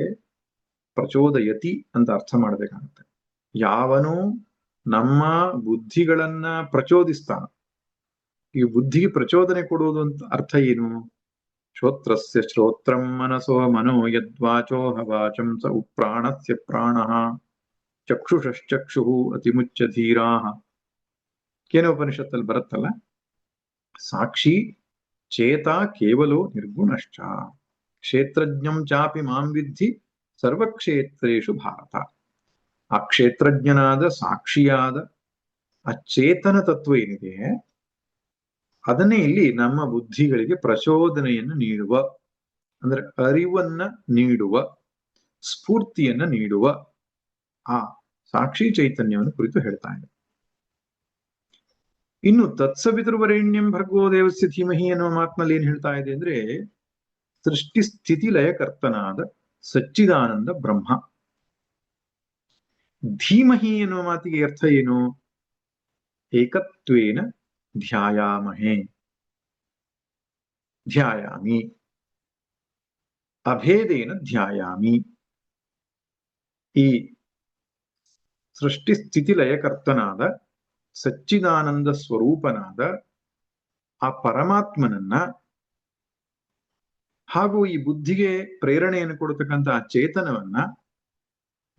ಪ್ರಚೋದಯತಿ ಅಂತ ಅರ್ಥ ಮಾಡಬೇಕಾಗುತ್ತೆ. ಯಾವನು ನಮ್ಮ ಬುದ್ಧಿಗಳನ್ನ ಪ್ರಚೋದಿಸ್ತಾನ, ಈ ಬುದ್ಧಿಗೆ ಪ್ರಚೋದನೆ ಕೊಡುವುದು ಅಂತ ಅರ್ಥ ಏನು? ಶ್ರೋತ್ರಸ್ಯ ಶ್ರೋತ್ರಂ ಮನಸೋ ಮನೋ ಯದ್ವಾಚೋಹ ವಾಚಂ ಸ ಉಪ್ರಾಣಸ್ಯ ಪ್ರಾಣಃ ಚಕ್ಷುಷಶ್ಚಕ್ಷು ಅತಿಮುಚ್ಯ ಧೀರಾಃ. ಕೇನೋಪನಿಷತ್ತಲ್ಲಿ ಬರುತ್ತಲ್ಲ, ಸಾಕ್ಷಿ ಚೇತ ಕೇವಲೋ ನಿರ್ಗುಣಶ್ಚ ಕ್ಷೇತ್ರಜ್ಞಂ ಚಾಪಿ ಮಾಂ ವಿದ್ಧಿ ಸರ್ವಕ್ಷೇತ್ರೇಷು ಭಾರತ. ಆ ಕ್ಷೇತ್ರಜ್ಞನಾದ ಸಾಕ್ಷಿಯಾದ ಆ ಚೇತನ ತತ್ವ ಏನಿದೆ ಅದನ್ನೇ ಇಲ್ಲಿ ನಮ್ಮ ಬುದ್ಧಿಗಳಿಗೆ ಪ್ರಚೋದನೆಯನ್ನು ನೀಡುವ, ಅಂದ್ರೆ ಅರಿವನ್ನ ನೀಡುವ, ಸ್ಫೂರ್ತಿಯನ್ನ ನೀಡುವ ಆ ಸಾಕ್ಷಿ ಚೈತನ್ಯವನ್ನು ಕುರಿತು ಹೇಳ್ತಾ ಇದೆ. ಇನ್ನು ತತ್ಸವಿತೃವರೆಣ್ಯಂ ಭರ್ಗೋ ದೇವಸ್ಯ ಧೀಮಹಿ ಅನ್ನುವ ಮಾತಿನಲ್ಲಿ ಏನ್ ಹೇಳ್ತಾ ಇದೆ ಅಂದ್ರೆ, ಸೃಷ್ಟಿ ಸ್ಥಿತಿ ಲಯಕರ್ತನಾದ ಸಚ್ಚಿದಾನಂದ ಬ್ರಹ್ಮ. ಧೀಮಹಿ ಎನ್ನುವ ಮಾತಿಗೆ ಅರ್ಥ ಏನು? ಏಕತ್ವೇನ ಧ್ಯಾಯಾಮಹೇ, ಧ್ಯಾಯಾಮಿ, ಅಭೇದೇನ ಧ್ಯಾಯಾಮಿ. ಈ ಸೃಷ್ಟಿ ಸ್ಥಿತಿ ಲಯಕರ್ತನಾದ ಸಚ್ಚಿದಾನಂದ ಸ್ವರೂಪನಾದ ಆ ಪರಮಾತ್ಮನನ್ನ ಹಾಗೂ ಈ ಬುದ್ಧಿಗೆ ಪ್ರೇರಣೆಯನ್ನು ಕೊಡತಕ್ಕಂಥ ಆ ಚೇತನವನ್ನ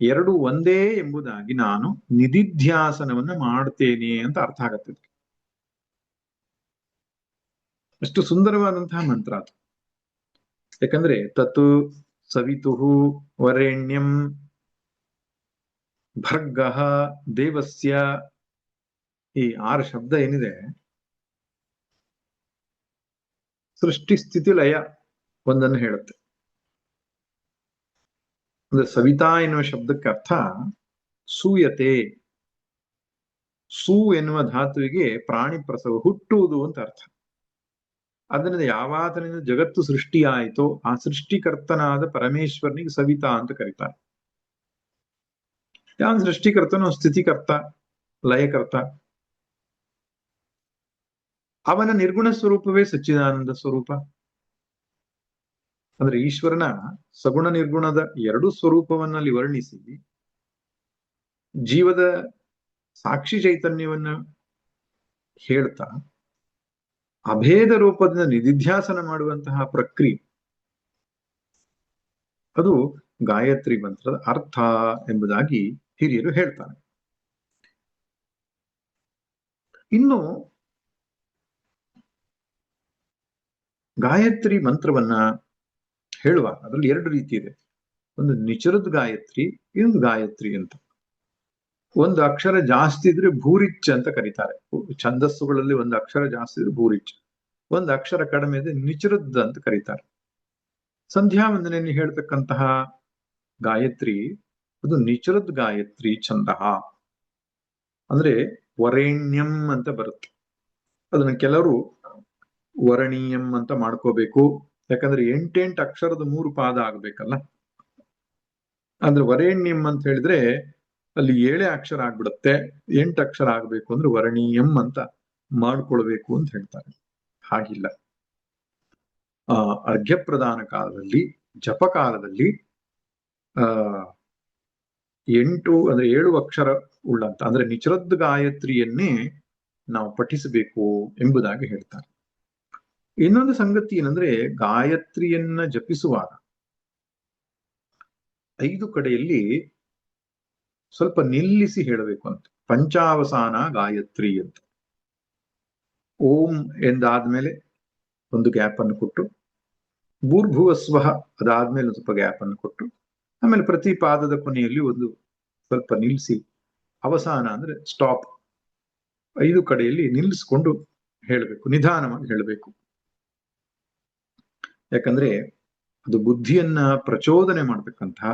ಎರಡು ಒಂದೇ ಎಂಬುದಾಗಿ ನಾನು ನಿಧಿಧ್ಯಾಸನವನ್ನ ಮಾಡ್ತೇನೆ ಅಂತ ಅರ್ಥ ಆಗತ್ತೆ. ಅಷ್ಟು ಸುಂದರವಾದಂತಹ ಮಂತ್ರ ಅದು. ಯಾಕಂದ್ರೆ ತತ್ ಸವಿತುಹು ವರೆಣ್ಯಂ ಭರ್ಗಃ ದೇವಸ್ಯ, ಈ 6 ಶಬ್ದ ಏನಿದೆ, ಸೃಷ್ಟಿ ಸ್ಥಿತಿ ಲಯ ಒಂದನ್ನು ಹೇಳುತ್ತೆ. ಅಂದ್ರೆ ಸವಿತಾ ಎನ್ನುವ ಶಬ್ದಕ್ಕೆ ಅರ್ಥ ಸೂಯತೆ. ಸೂ ಎನ್ನುವ ಧಾತುವಿಗೆ ಪ್ರಾಣಿ ಪ್ರಸವ, ಹುಟ್ಟುವುದು ಅಂತ ಅರ್ಥ. ಅದರಿಂದ ಯಾವಾತನಿಂದ ಜಗತ್ತು ಸೃಷ್ಟಿಯಾಯಿತೋ ಆ ಸೃಷ್ಟಿಕರ್ತನಾದ ಪರಮೇಶ್ವರನಿಗೆ ಸವಿತಾ ಅಂತ ಕರೀತಾರೆ. ಯಾವ ಸೃಷ್ಟಿಕರ್ತನೋ ಸ್ಥಿತಿಕರ್ತ, ಲಯಕರ್ತ. ಅವನ ನಿರ್ಗುಣ ಸ್ವರೂಪವೇ ಸಚ್ಚಿದಾನಂದ ಸ್ವರೂಪ. ಅಂದ್ರೆ ಈಶ್ವರನ ಸಗುಣ ನಿರ್ಗುಣದ ಎರಡು ಸ್ವರೂಪವನ್ನಲ್ಲಿ ವರ್ಣಿಸಿ ಜೀವದ ಸಾಕ್ಷಿ ಚೈತನ್ಯವನ್ನ ಹೇಳ್ತಾ ಅಭೇದ ರೂಪದಿಂದ ನಿಧಿಧ್ಯಾಸನ ಮಾಡುವಂತಹ ಪ್ರಕ್ರಿಯೆ, ಅದು ಗಾಯತ್ರಿ ಮಂತ್ರದ ಅರ್ಥ ಎಂಬುದಾಗಿ ಹಿರಿಯರು ಹೇಳ್ತಾರೆ. ಇನ್ನು ಗಾಯತ್ರಿ ಮಂತ್ರವನ್ನ ಹೇಳುವಾಗ ಅದರಲ್ಲಿ 2 ರೀತಿ ಇದೆ. ಒಂದು ನಿಚರದ ಗಾಯತ್ರಿ, ಇನ್ನೊಂದು ಗಾಯತ್ರಿ ಅಂತ. ಒಂದು ಅಕ್ಷರ ಜಾಸ್ತಿ ಇದ್ರೆ ಭೂರಿಚ್ ಅಂತ ಕರೀತಾರೆ. ಛಂದಸ್ಸುಗಳಲ್ಲಿ ಒಂದು ಅಕ್ಷರ ಜಾಸ್ತಿ ಇದ್ರೆ ಭೂರಿಚ್, ಒಂದು ಅಕ್ಷರ ಕಡಿಮೆ ಇದ್ರೆ ನಿಚರದ್ ಅಂತ ಕರೀತಾರೆ. ಸಂಧ್ಯಾ ವಂದನೆಯಲ್ಲಿ ಹೇಳ್ತಕ್ಕಂತಹ ಗಾಯತ್ರಿ ಅದು ನಿಚರದ್ ಗಾಯತ್ರಿ ಛಂದ, ಅಂದ್ರೆ ವರೇಣ್ಯಂ ಅಂತ ಬರುತ್ತೆ. ಅದನ್ನ ಕೆಲವರು ವರಣೀಯಂ ಅಂತ ಮಾಡ್ಕೋಬೇಕು, ಯಾಕಂದ್ರೆ 8 ಅಕ್ಷರದ 3 ಪಾದ ಆಗ್ಬೇಕಲ್ಲ. ಅಂದ್ರೆ ವರೇಣ್ಯಂ ಅಂತ ಹೇಳಿದ್ರೆ ಅಲ್ಲಿ 7 ಅಕ್ಷರ ಆಗ್ಬಿಡುತ್ತೆ, 8 ಅಕ್ಷರ ಆಗ್ಬೇಕು ಅಂದ್ರೆ ವರಣೀಯಂ ಅಂತ ಮಾಡ್ಕೊಳ್ಬೇಕು ಅಂತ ಹೇಳ್ತಾರೆ. ಹಾಗಿಲ್ಲ. ಅರ್ಘ್ಯ ಪ್ರದಾನ ಕಾಲದಲ್ಲಿ, ಜಪ ಕಾಲದಲ್ಲಿ 7 ಅಕ್ಷರ ಉಳ್ಳಂತ ಅಂದ್ರೆ ನಿಚರದ್ ಗಾಯತ್ರಿಯನ್ನೇ ನಾವು ಪಠಿಸಬೇಕು ಎಂಬುದಾಗಿ ಹೇಳ್ತಾರೆ. ಇನ್ನೊಂದು ಸಂಗತಿ ಏನಂದ್ರೆ, ಗಾಯತ್ರಿಯನ್ನ ಜಪಿಸುವಾಗ 5 ಕಡೆಯಲ್ಲಿ ಸ್ವಲ್ಪ ನಿಲ್ಲಿಸಿ ಹೇಳಬೇಕು ಅಂತ. ಪಂಚಾವಸಾನ ಗಾಯತ್ರಿ ಅಂತ. ಓಂ ಎಂದಾದ್ಮೇಲೆ ಒಂದು ಗ್ಯಾಪ್ ಅನ್ನು ಕೊಟ್ಟು, ಭೂರ್ಭುವಸ್ವಃ ಅದಾದ್ಮೇಲೆ ಒಂದು ಸ್ವಲ್ಪ ಗ್ಯಾಪ್ ಅನ್ನು ಕೊಟ್ಟು, ಆಮೇಲೆ ಪ್ರತಿ ಪಾದದ ಕೊನೆಯಲ್ಲಿ ಒಂದು ಸ್ವಲ್ಪ ನಿಲ್ಲಿಸಿ ಅವಸಾನ ಅಂದ್ರೆ ಸ್ಟಾಪ್, 5 ಕಡೆಯಲ್ಲಿ ನಿಲ್ಲಿಸ್ಕೊಂಡು ಹೇಳಬೇಕು, ನಿಧಾನವಾಗಿ ಹೇಳಬೇಕು. ಯಾಕಂದ್ರೆ ಅದು ಬುದ್ಧಿಯನ್ನ ಪ್ರಚೋದನೆ ಮಾಡತಕ್ಕಂತಹ,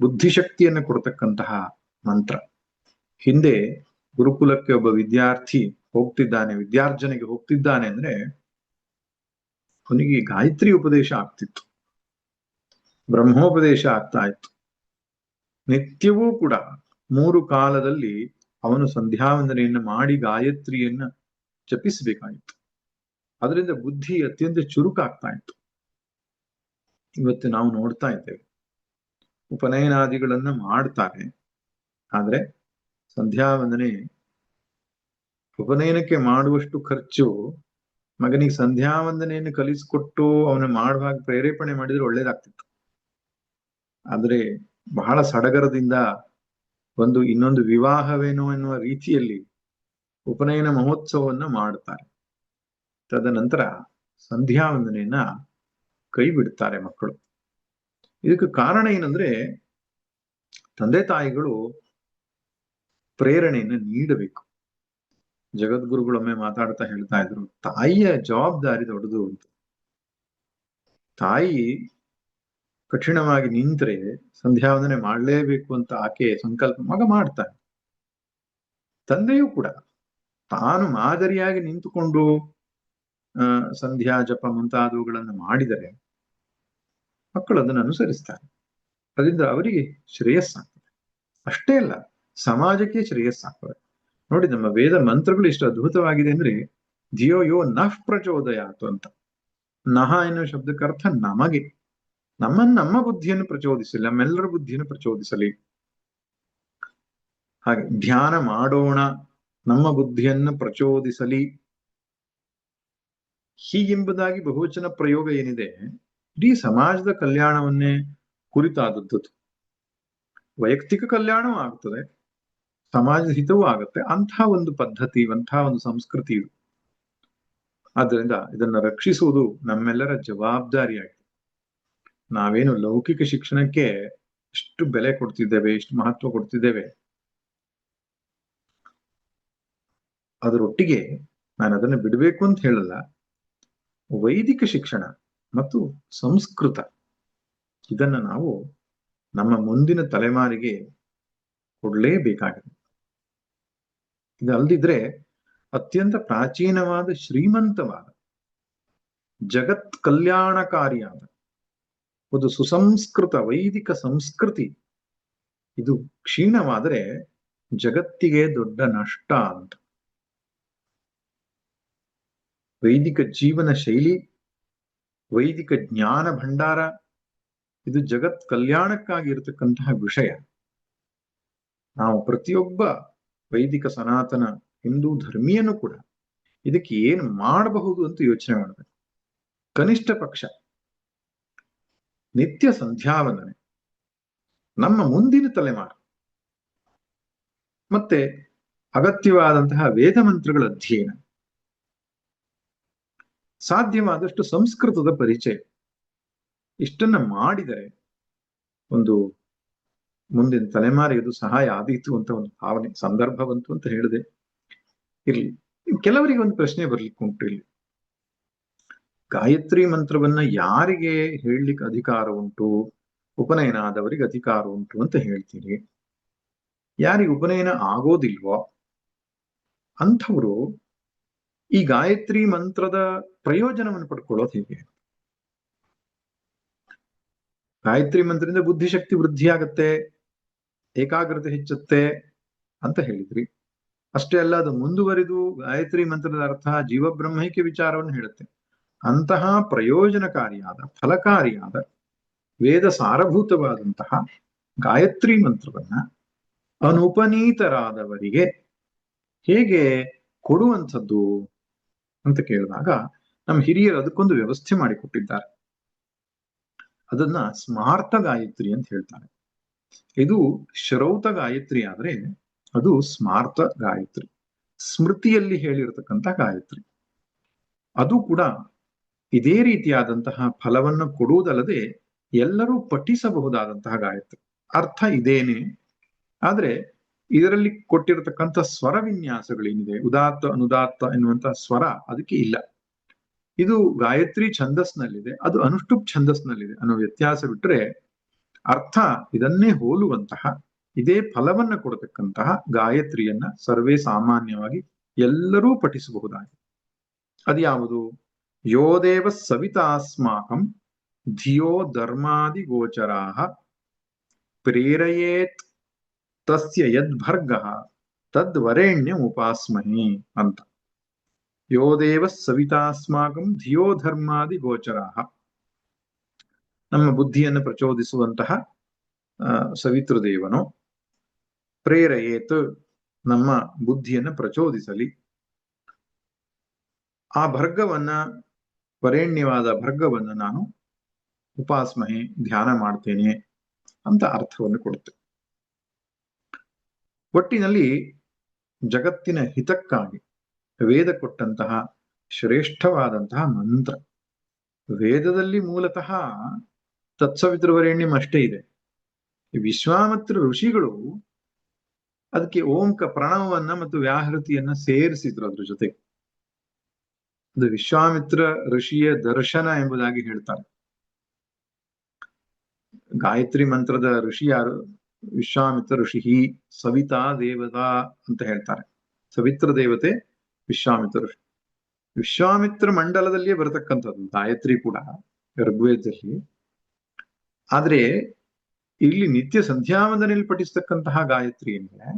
ಬುದ್ಧಿಶಕ್ತಿಯನ್ನ ಕೊಡ್ತಕ್ಕಂತಹ ಮಂತ್ರ. ಹಿಂದೆ ಗುರುಕುಲಕ್ಕೆ ಒಬ್ಬ ವಿದ್ಯಾರ್ಥಿ ಹೋಗ್ತಿದ್ದಾನೆ, ವಿದ್ಯಾರ್ಜನೆಗೆ ಹೋಗ್ತಿದ್ದಾನೆ ಅಂದ್ರೆ ಅವನಿಗೆ ಗಾಯತ್ರಿ ಉಪದೇಶ ಆಗ್ತಿತ್ತು, ಬ್ರಹ್ಮೋಪದೇಶ ಆಗ್ತಾ ಇತ್ತು. ನಿತ್ಯವೂ ಕೂಡ 3 ಕಾಲದಲ್ಲಿ ಅವನು ಸಂಧ್ಯಾವಂದನೆಯನ್ನು ಮಾಡಿ ಗಾಯತ್ರಿಯನ್ನ ಜಪಿಸಬೇಕಾಗಿತ್ತು. ಅದರಿಂದ ಬುದ್ಧಿ ಅತ್ಯಂತ ಚುರುಕಾಗ್ತಾ ಇತ್ತು. ಇವತ್ತು ನಾವು ನೋಡ್ತಾ ಇದ್ದೇವೆ, ಉಪನಯನಾದಿಗಳನ್ನ ಮಾಡ್ತಾರೆ, ಆದ್ರೆ ಸಂಧ್ಯಾವಂದನೆ, ಉಪನಯನಕ್ಕೆ ಮಾಡುವಷ್ಟು ಖರ್ಚು ಮಗನಿಗೆ ಸಂಧ್ಯಾವಂದನೆಯನ್ನು ಕಲಿಸಿಕೊಟ್ಟು ಅವನ ಮಾಡುವಾಗ ಪ್ರೇರೇಪಣೆ ಮಾಡಿದ್ರೆ ಒಳ್ಳೇದಾಗ್ತಿತ್ತು. ಆದ್ರೆ ಬಹಳ ಸಡಗರದಿಂದ ಇನ್ನೊಂದು ವಿವಾಹವೇನೋ ಎನ್ನುವ ರೀತಿಯಲ್ಲಿ ಉಪನಯನ ಮಹೋತ್ಸವವನ್ನ ಮಾಡ್ತಾರೆ. ತದನಂತರ ಸಂಧ್ಯಾವಂದನೆಯನ್ನ ಕೈ ಬಿಡ್ತಾರೆ ಮಕ್ಕಳು. ಇದಕ್ಕೆ ಕಾರಣ ಏನಂದ್ರೆ ತಂದೆ ತಾಯಿಗಳು ಪ್ರೇರಣೆಯನ್ನು ನೀಡಬೇಕು. ಜಗದ್ಗುರುಗಳೊಮ್ಮೆ ಮಾತಾಡ್ತಾ ಹೇಳ್ತಾ ಇದ್ರು, ತಾಯಿಯ ಜವಾಬ್ದಾರಿ ದೊಡ್ಡದು ಅಂತ. ತಾಯಿ ಕಠಿಣವಾಗಿ ನಿಂತ್ರೆ ಸಂಧ್ಯಾವಂದನೆ ಮಾಡಲೇಬೇಕು ಅಂತ ಆಕೆ ಸಂಕಲ್ಪ, ಮಗ ಮಾಡ್ತಾನೆ. ತಂದೆಯೂ ಕೂಡ ತಾನು ಮಾದರಿಯಾಗಿ ನಿಂತುಕೊಂಡು ಸಂಧ್ಯಾ ಜಪ ಮುಂತಾದವುಗಳನ್ನು ಮಾಡಿದರೆ ಮಕ್ಕಳು ಅದನ್ನು ಅನುಸರಿಸ್ತಾರೆ. ಅದರಿಂದ ಅವರಿಗೆ ಶ್ರೇಯಸ್ಸಾಗ್ತದೆ. ಅಷ್ಟೇ ಅಲ್ಲ, ಸಮಾಜಕ್ಕೆ ಶ್ರೇಯಸ್ಸಾಗ್ತದೆ. ನೋಡಿ, ನಮ್ಮ ವೇದ ಮಂತ್ರಗಳು ಎಷ್ಟು ಅದ್ಭುತವಾಗಿದೆ ಅಂದ್ರೆ, ಧಿಯೋ ಯೋ ನಃ ಪ್ರಚೋದಯಾತು ಅಂತ. ನಹ ಎನ್ನುವ ಶಬ್ದಕ್ಕೆ ಅರ್ಥ ನಮಗೆ, ನಮ್ಮ ಬುದ್ಧಿಯನ್ನು ಪ್ರಚೋದಿಸಲಿ, ನಮ್ಮೆಲ್ಲರ ಬುದ್ಧಿಯನ್ನು ಪ್ರಚೋದಿಸಲಿ. ಹಾಗೆ ಧ್ಯಾನ ಮಾಡೋಣ, ನಮ್ಮ ಬುದ್ಧಿಯನ್ನು ಪ್ರಚೋದಿಸಲಿ. ಹೀಗೆಂಬುದಾಗಿ ಬಹುವಚನ ಪ್ರಯೋಗ ಏನಿದೆ, ಇಡೀ ಸಮಾಜದ ಕಲ್ಯಾಣವನ್ನೇ ಕುರಿತಾದದ್ದು. ವೈಯಕ್ತಿಕ ಕಲ್ಯಾಣವೂ ಆಗ್ತದೆ, ಸಮಾಜದ ಹಿತವೂ ಆಗುತ್ತೆ. ಅಂತಹ ಒಂದು ಪದ್ಧತಿ, ಅಂತಹ ಒಂದು ಸಂಸ್ಕೃತಿ ಇದು. ಆದ್ದರಿಂದ ಇದನ್ನು ರಕ್ಷಿಸುವುದು ನಮ್ಮೆಲ್ಲರ ಜವಾಬ್ದಾರಿಯಾಗಿದೆ. ನಾವೇನು ಲೌಕಿಕ ಶಿಕ್ಷಣಕ್ಕೆ ಎಷ್ಟು ಬೆಲೆ ಕೊಡ್ತಿದ್ದೇವೆ, ಎಷ್ಟು ಮಹತ್ವ ಕೊಡ್ತಿದ್ದೇವೆ, ಅದರೊಟ್ಟಿಗೆ ನಾನು ಅದನ್ನು ಬಿಡಬೇಕು ಅಂತ ಹೇಳಲ್ಲ. ವೈದಿಕ ಶಿಕ್ಷಣ ಮತ್ತು ಸಂಸ್ಕೃತ, ಇದನ್ನ ನಾವು ನಮ್ಮ ಮುಂದಿನ ತಲೆಮಾರಿಗೆ ಕೊಡ್ಲೇಬೇಕಾಗಿದೆ. ಇದಲ್ದಿದ್ರೆ ಅತ್ಯಂತ ಪ್ರಾಚೀನವಾದ, ಶ್ರೀಮಂತವಾದ, ಜಗತ್ ಕಲ್ಯಾಣಕಾರಿಯಾದ ಒಂದು ಸುಸಂಸ್ಕೃತ ವೈದಿಕ ಸಂಸ್ಕೃತಿ ಇದು ಕ್ಷೀಣವಾದರೆ ಜಗತ್ತಿಗೆ ದೊಡ್ಡ ನಷ್ಟ ಅಂತ. ವೈದಿಕ ಜೀವನ ಶೈಲಿ, ವೈದಿಕ ಜ್ಞಾನ ಭಂಡಾರ, ಇದು ಜಗತ್ ಕಲ್ಯಾಣಕ್ಕಾಗಿ ಇರತಕ್ಕಂತಹ ವಿಷಯ. ನಾವು ಪ್ರತಿಯೊಬ್ಬ ವೈದಿಕ ಸನಾತನ ಹಿಂದೂ ಧರ್ಮೀಯನು ಕೂಡ ಇದಕ್ಕೆ ಏನು ಮಾಡಬಹುದು ಅಂತ ಯೋಚನೆ ಮಾಡಬೇಕು. ಕನಿಷ್ಠ ಪಕ್ಷ ನಿತ್ಯ ಸಂಧ್ಯಾವಂದನೆ, ನಮ್ಮ ಮುಂದಿನ ತಲೆಮಾರು, ಮತ್ತೆ ಅಗತ್ಯವಾದಂತಹ ವೇದ ಮಂತ್ರಗಳ ಅಧ್ಯಯನ, ಸಾಧ್ಯವಾದಷ್ಟು ಸಂಸ್ಕೃತದ ಪರಿಚಯ, ಇಷ್ಟನ್ನ ಮಾಡಿದರೆ ಒಂದು ಮುಂದಿನ ತಲೆಮಾರಿಗೆ ಇದು ಸಹಾಯ ಆದೀತು ಅಂತ ಒಂದು ಭಾವನೆ, ಸಂದರ್ಭ ಬಂತು ಅಂತ ಹೇಳಿದೆ. ಇರ್ಲಿ, ಕೆಲವರಿಗೆ ಒಂದು ಪ್ರಶ್ನೆ ಬರ್ಲಿಕ್ಕೆ ಉಂಟು ಇಲ್ಲಿ. ಗಾಯತ್ರಿ ಮಂತ್ರವನ್ನ ಯಾರಿಗೆ ಹೇಳಲಿಕ್ಕೆ ಅಧಿಕಾರ ಉಂಟು? ಉಪನಯನ ಆದವರಿಗೆ ಅಧಿಕಾರ ಉಂಟು ಅಂತ ಹೇಳ್ತೀರಿ. ಯಾರಿಗೆ ಉಪನಯನ ಆಗೋದಿಲ್ವೋ ಅಂಥವರು ಈ ಗಾಯತ್ರಿ ಮಂತ್ರದ ಪ್ರಯೋಜನವನ್ನು ಪಡ್ಕೊಳ್ಳೋದು ಹೇಗೆ? ಗಾಯತ್ರಿ ಮಂತ್ರದಿಂದ ಬುದ್ಧಿಶಕ್ತಿ ವೃದ್ಧಿ ಆಗತ್ತೆ, ಏಕಾಗ್ರತೆ ಹೆಚ್ಚುತ್ತೆ ಅಂತ ಹೇಳಿದ್ರಿ. ಅಷ್ಟೇ ಅಲ್ಲ, ಅದು ಮುಂದುವರಿದು ಗಾಯತ್ರಿ ಮಂತ್ರದ ಅರ್ಥ ಜೀವಬ್ರಹ್ಮೈಕ್ಯ ವಿಚಾರವನ್ನು ಹೇಳುತ್ತೆ. ಅಂತಹ ಪ್ರಯೋಜನಕಾರಿಯಾದ, ಫಲಕಾರಿಯಾದ, ವೇದ ಸಾರಭೂತವಾದಂತಹ ಗಾಯತ್ರಿ ಮಂತ್ರವನ್ನ ಅನುಪನೀತರಾದವರಿಗೆ ಹೇಗೆ ಕೊಡುವಂಥದ್ದು ಅಂತ ಕೇಳಿದಾಗ ನಮ್ಮ ಹಿರಿಯರು ಅದಕ್ಕೊಂದು ವ್ಯವಸ್ಥೆ ಮಾಡಿಕೊಟ್ಟಿದ್ದಾರೆ. ಅದನ್ನ ಸ್ಮಾರ್ತ ಗಾಯತ್ರಿ ಅಂತ ಹೇಳ್ತಾರೆ. ಇದು ಶ್ರೌತ ಗಾಯತ್ರಿ ಆದ್ರೆ ಅದು ಸ್ಮಾರ್ತ ಗಾಯತ್ರಿ, ಸ್ಮೃತಿಯಲ್ಲಿ ಹೇಳಿರತಕ್ಕಂಥ ಗಾಯತ್ರಿ. ಅದು ಕೂಡ ಇದೇ ರೀತಿಯಾದಂತಹ ಫಲವನ್ನು ಕೊಡುವುದಲ್ಲದೆ ಎಲ್ಲರೂ ಪಠಿಸಬಹುದಾದಂತಹ ಗಾಯತ್ರಿ. ಅರ್ಥ ಇದೇನೆ, ಆದ್ರೆ ಇದರಲ್ಲಿ ಕೊಟ್ಟಿರತಕ್ಕಂಥ ಸ್ವರ ವಿನ್ಯಾಸಗಳೇನಿದೆ, ಉದಾತ್ತ ಅನುದಾತ್ತ ಎನ್ನುವಂತಹ ಸ್ವರ ಅದಕ್ಕೆ ಇಲ್ಲ. ಇದು ಗಾಯತ್ರಿ ಛಂದಸ್ನಲ್ಲಿದೆ, ಅದು ಅನುಷ್ಠುಪ್ ಛಂದಸ್ನಲ್ಲಿದೆ ಅನ್ನೋ ವ್ಯತ್ಯಾಸ ಬಿಟ್ರೆ ಅರ್ಥ ಇದನ್ನೇ ಹೋಲುವಂತಹ, ಇದೇ ಫಲವನ್ನ ಕೊಡತಕ್ಕಂತಹ ಗಾಯತ್ರಿಯನ್ನ ಸರ್ವೇ ಸಾಮಾನ್ಯವಾಗಿ ಎಲ್ಲರೂ ಪಠಿಸಬಹುದಾಗಿದೆ. ಅದ್ಯಾವುದು? ಯೋದೇವ ಸವಿತಾಸ್ಮಾಕಂ ಧಿಯೋ ಧರ್ಮಾದಿ ಗೋಚರಾಹ ಪ್ರೇರಯೇತ್ ತಸ್ಯ ಯದ್ಭರ್ಗಃ ತದ್ವರೆಣ್ಯ ಉಪಾಸ್ಮಹಿ ಅಂತ. ಯೋದೇವ ಸವಿತಾಸ್ಮಾಕಂ ಧಿಯೋ ಧರ್ಮಾದಿ ಗೋಚರಾಹ, ನಮ್ಮ ಬುದ್ಧಿಯನ್ನು ಪ್ರಚೋದಿಸುವಂತಹ ಸವಿತೃದೇವನು, ಪ್ರೇರಯೇತ್ ನಮ್ಮ ಬುದ್ಧಿಯನ್ನು ಪ್ರಚೋದಿಸಲಿ, ಆ ಭರ್ಗವನ್ನ, ವರೇಣ್ಯವಾದ ಭರ್ಗವನ್ನು ನಾನು ಉಪಾಸ್ಮಹೆ ಧ್ಯಾನ ಮಾಡ್ತೇನೆ ಅಂತ ಅರ್ಥವನ್ನು ಕೊಡುತ್ತೆ. ಒಟ್ಟಿನಲ್ಲಿ ಜಗತ್ತಿನ ಹಿತಕ್ಕಾಗಿ ವೇದ ಕೊಟ್ಟಂತಹ ಶ್ರೇಷ್ಠವಾದಂತಹ ಮಂತ್ರ. ವೇದದಲ್ಲಿ ಮೂಲತಃ ತತ್ಸವಿತೃವರೇಣ್ಯಂ ಅಷ್ಟೇ ಇದೆ. ವಿಶ್ವಾಮಿತ್ರ ಋಷಿಗಳು ಅದಕ್ಕೆ ಓಂಕ ಪ್ರಣವವನ್ನ ಮತ್ತು ವ್ಯಾಹೃತಿಯನ್ನ ಸೇರಿಸಿದ್ರು ಅದ್ರ ಜೊತೆಗೆ. ಅದು ವಿಶ್ವಾಮಿತ್ರ ಋಷಿಯ ದರ್ಶನ ಎಂಬುದಾಗಿ ಹೇಳ್ತಾರೆ. ಗಾಯತ್ರಿ ಮಂತ್ರದ ಋಷಿ ಯಾರು? ವಿಶ್ವಾಮಿತ್ರ ಋಷಿ, ಸವಿತಾ ದೇವತಾ ಅಂತ ಹೇಳ್ತಾರೆ. ಸವಿತ್ರ ದೇವತೆ ವಿಶ್ವಾಮಿತ್ರ ಋಷಿ. ವಿಶ್ವಾಮಿತ್ರ ಮಂಡಲದಲ್ಲಿಯೇ ಬರತಕ್ಕಂಥದ್ದು ಗಾಯತ್ರಿ ಕೂಡ ಋಗ್ವೇದದಲ್ಲಿ. ಆದ್ರೆ ಇಲ್ಲಿ ನಿತ್ಯ ಸಂಧ್ಯಾವಂದನೆಯಲ್ಲಿ ಪಠಿಸ್ತಕ್ಕಂತಹ ಗಾಯತ್ರಿ ಏನಿದೆ